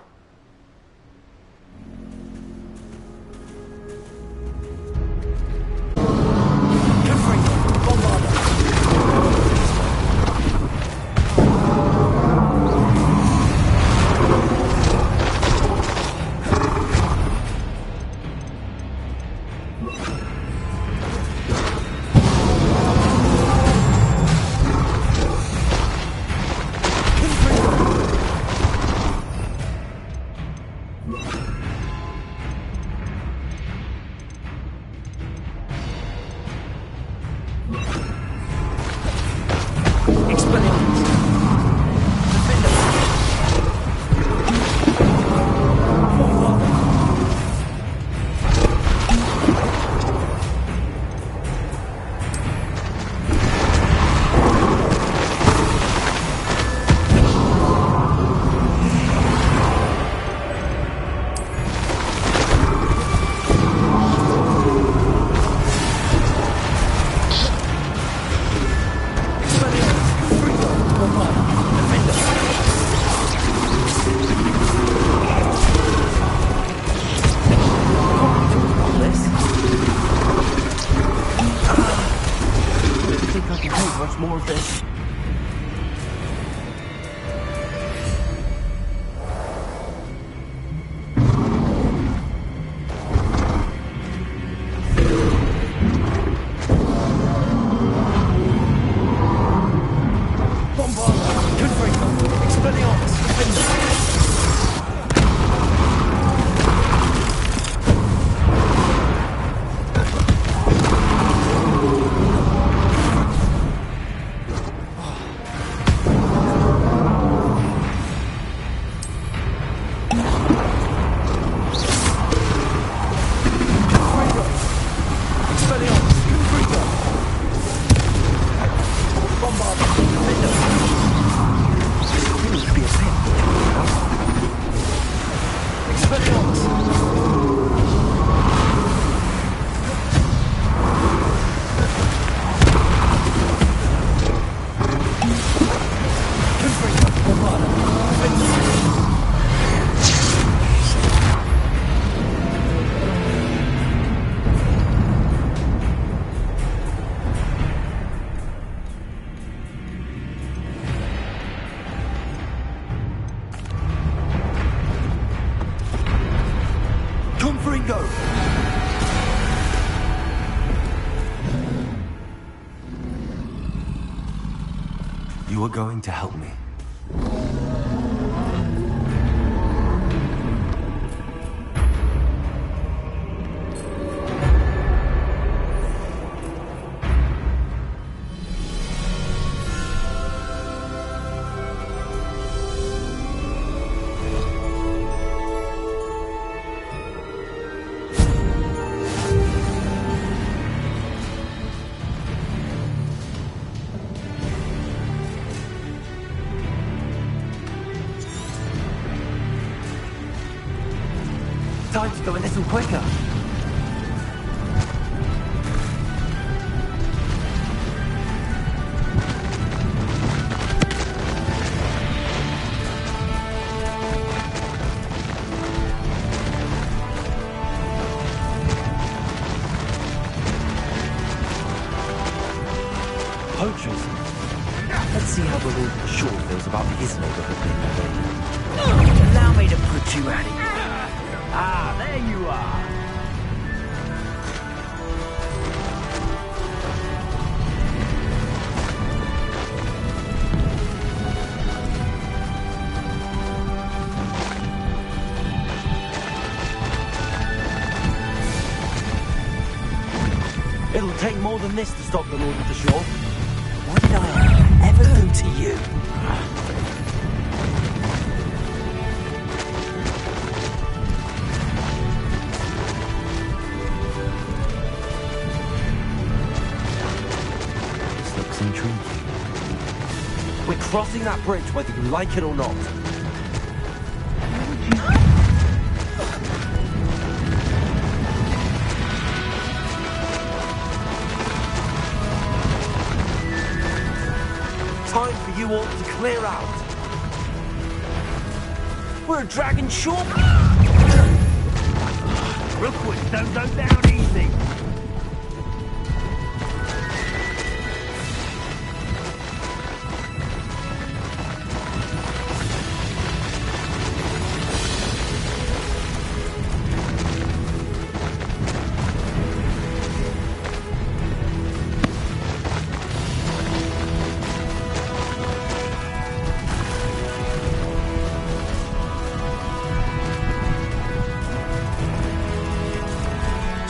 More of this. Bombard! Confringo! Expelliarmus! Defender! You are going to help me. Time to go a little quicker. Poachers. Let's see how the Lord of the Shore feels about his neighborhood being invaded. Allow me to put you out of here. Ah, there you are. It'll take more than this to stop the Lord of the Shore. What did I ever do to you? Intriguing. We're crossing that bridge whether you like it or not. Time for you all to clear out. We're a dragon shore. Rookwoods don't go down easy.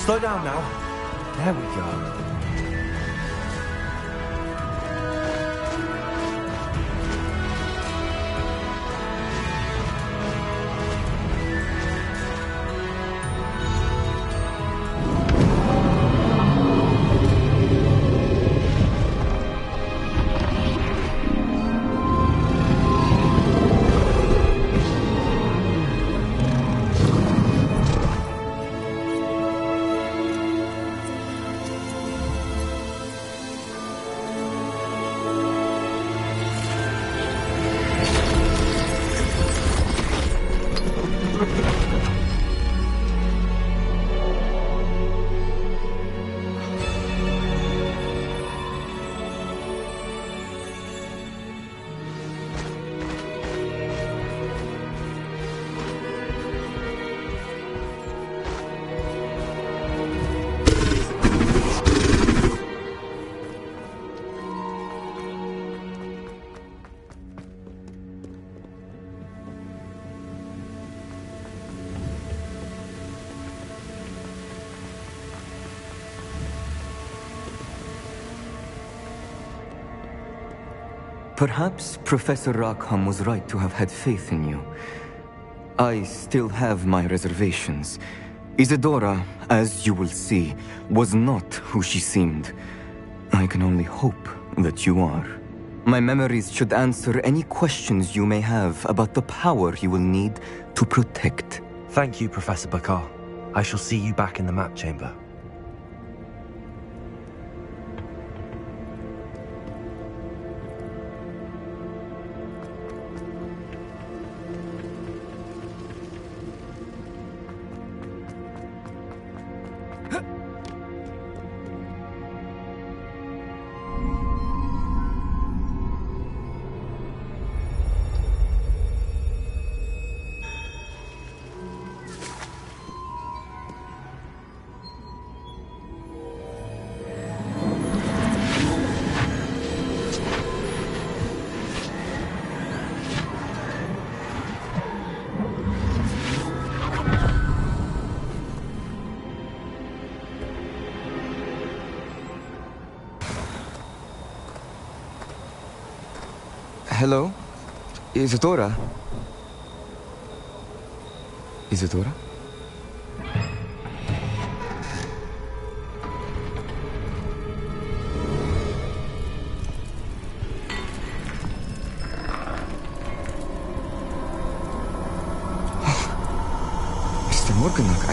Slow down now. There we go. Perhaps Professor Rackham was right to have had faith in you. I still have my reservations. Isadora, as you will see, was not who she seemed. I can only hope that you are. My memories should answer any questions you may have about the power you will need to protect. Thank you, Professor Bakar. I shall see you back in the map chamber. Hello? Isadora? Isadora? Mr. Morganach,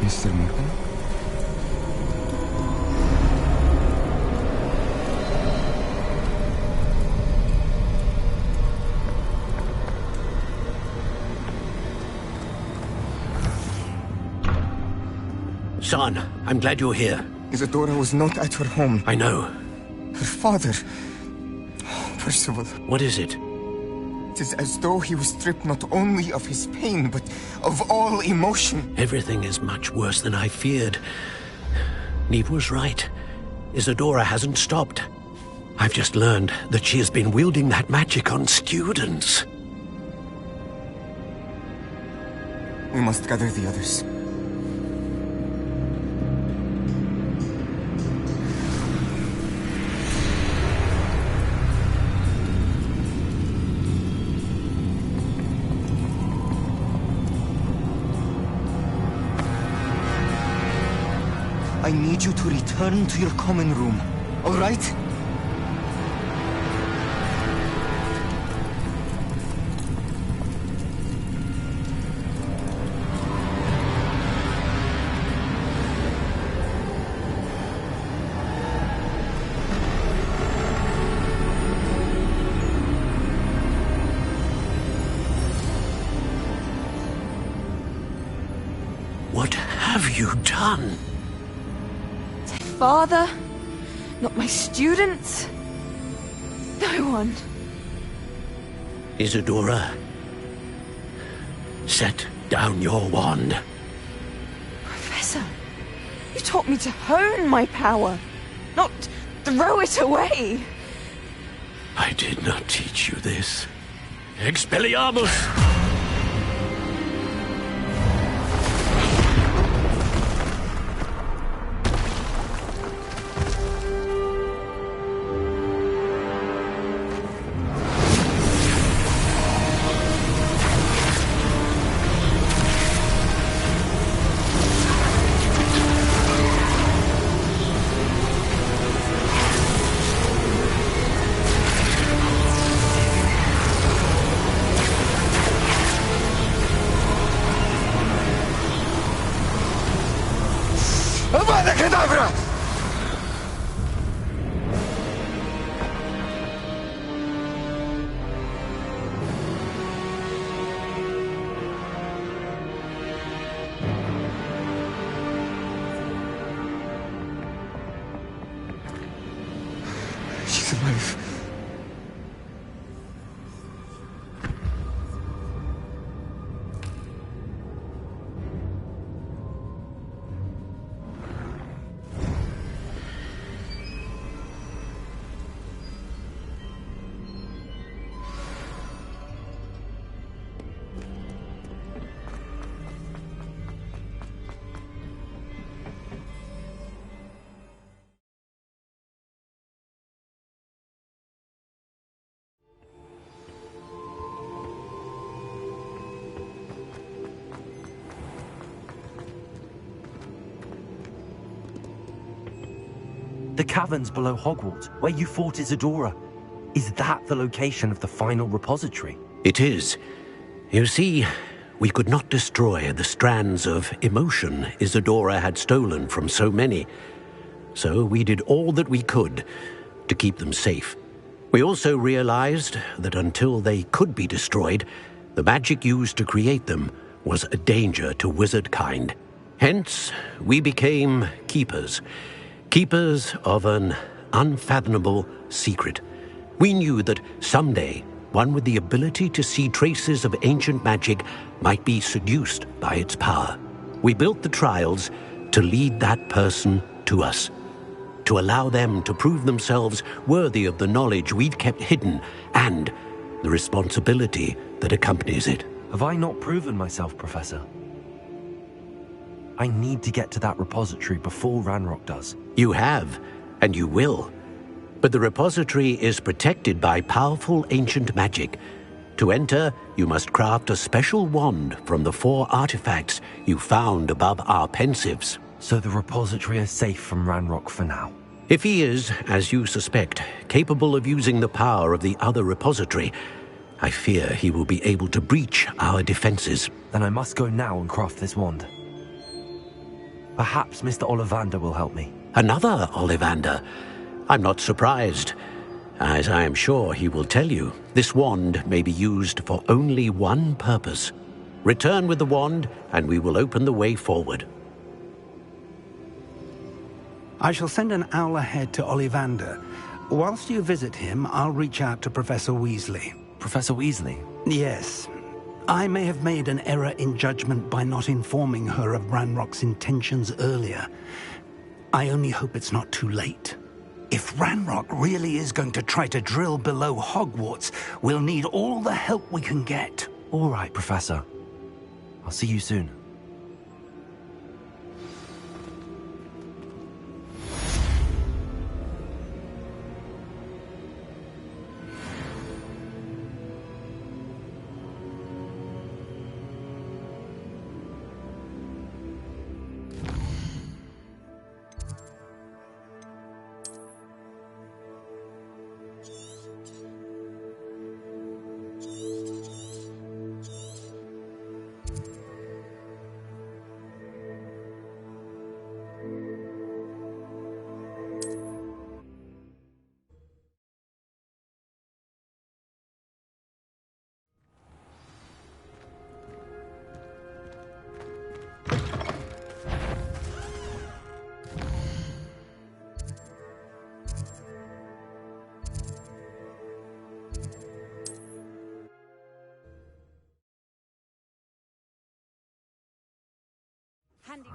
Mr. Morgan? Son, I'm glad you're here. Isadora was not at her home. I know. Her father... Percival. What is it? It is as though he was stripped not only of his pain, but of all emotion. Everything is much worse than I feared. Neve was right. Isadora hasn't stopped. I've just learned that she has been wielding that magic on students. We must gather the others. I need you to return to your common room, all right? What have you done? Father, not my students, no one. Isadora, set down your wand. Professor, you taught me to hone my power, not throw it away. I did not teach you this. Expelliarmus! Avada Kedavra! She's alive. The caverns below Hogwarts, where you fought Isadora. Is that the location of the final repository? It is. You see, we could not destroy the strands of emotion Isadora had stolen from so many. So we did all that we could to keep them safe. We also realized that until they could be destroyed, the magic used to create them was a danger to wizard kind. Hence, we became keepers. Keepers of an unfathomable secret. We knew that someday, one with the ability to see traces of ancient magic might be seduced by its power. We built the trials to lead that person to us, to allow them to prove themselves worthy of the knowledge we'd kept hidden and the responsibility that accompanies it. Have I not proven myself, Professor? I need to get to that repository before Ranrock does. You have, and you will. But the repository is protected by powerful ancient magic. To enter, you must craft a special wand from the 4 artifacts you found above our pensives. So the repository is safe from Ranrock for now? If he is, as you suspect, capable of using the power of the other repository, I fear he will be able to breach our defenses. Then I must go now and craft this wand. Perhaps Mr. Ollivander will help me. Another Ollivander? I'm not surprised. As I am sure he will tell you, this wand may be used for only one purpose. Return with the wand, and we will open the way forward. I shall send an owl ahead to Ollivander. Whilst you visit him, I'll reach out to Professor Weasley. Professor Weasley? Yes. I may have made an error in judgment by not informing her of Ranrock's intentions earlier. I only hope it's not too late. If Ranrock really is going to try to drill below Hogwarts, we'll need all the help we can get. All right, Professor. I'll see you soon.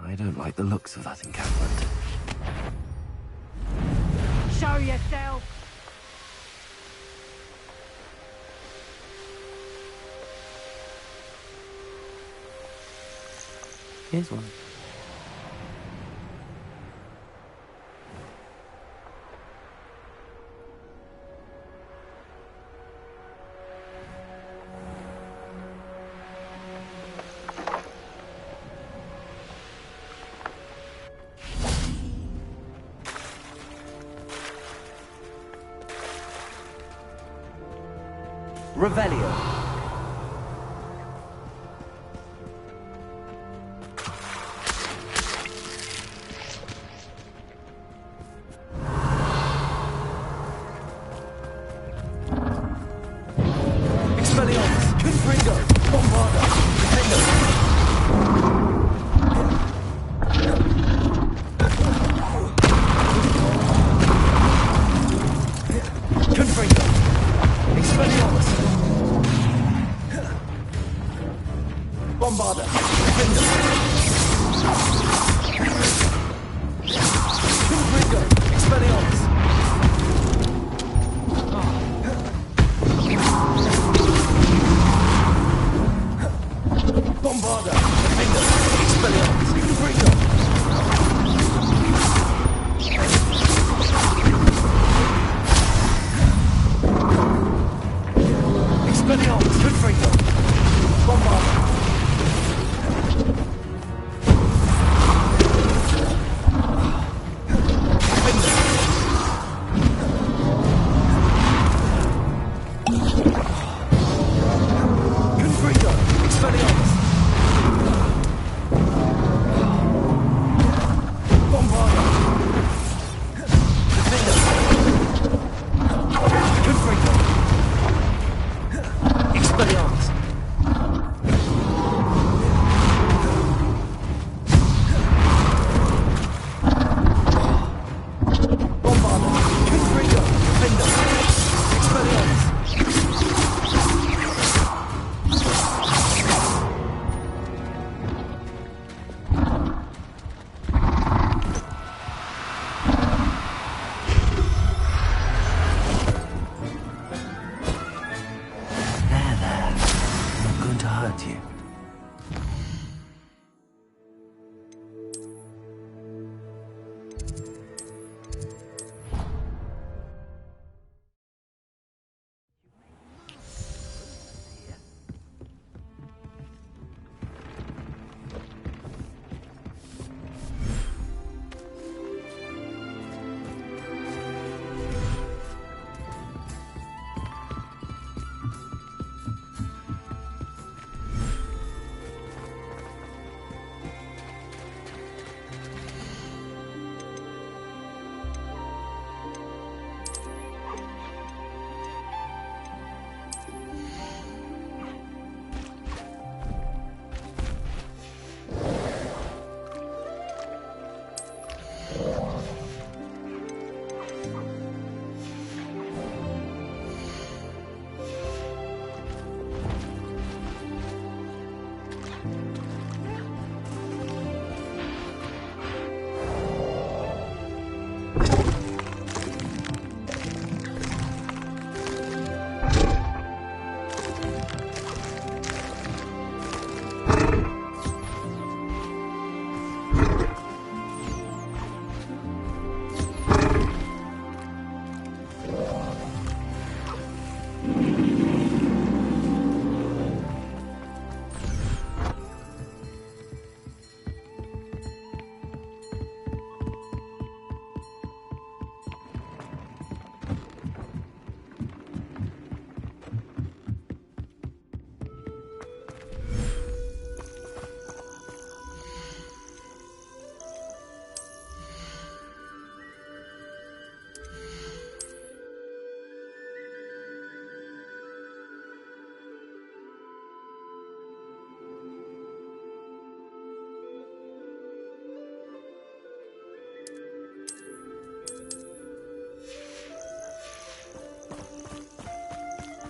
I don't like the looks of that encampment. Show yourself! Here's one. Revelio. Expelliarmus, Confringo, Bombarda, Confringo, Expelliarmus, Bombarda, Confringo, Expelliarmus. Bombarda, Defender, Expelliarmus, Confringo. Expelliarmus, Confringo. Bombarda. Confringo, Expelliarmus. Bombarda. Defender. Confringo. Expelliarmus. not going to hurt you.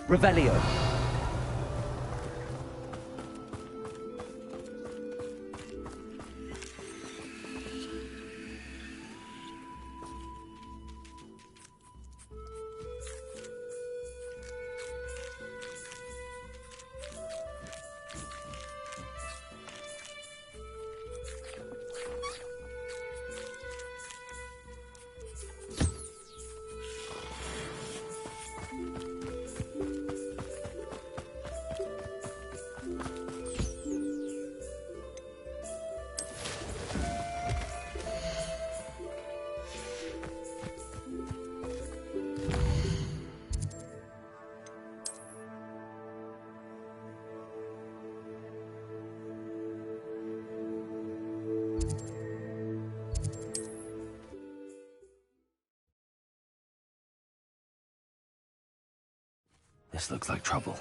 Revelio. This looks like trouble.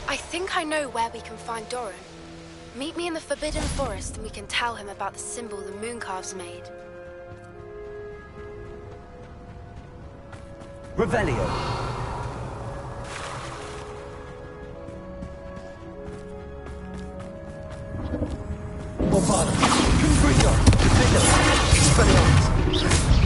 I think I know where we can find Doran. Meet me in the Forbidden Forest and we can tell him about the symbol the Mooncalves made. Revelio. Bombardment. Confringo. Defender. Expelliarmus.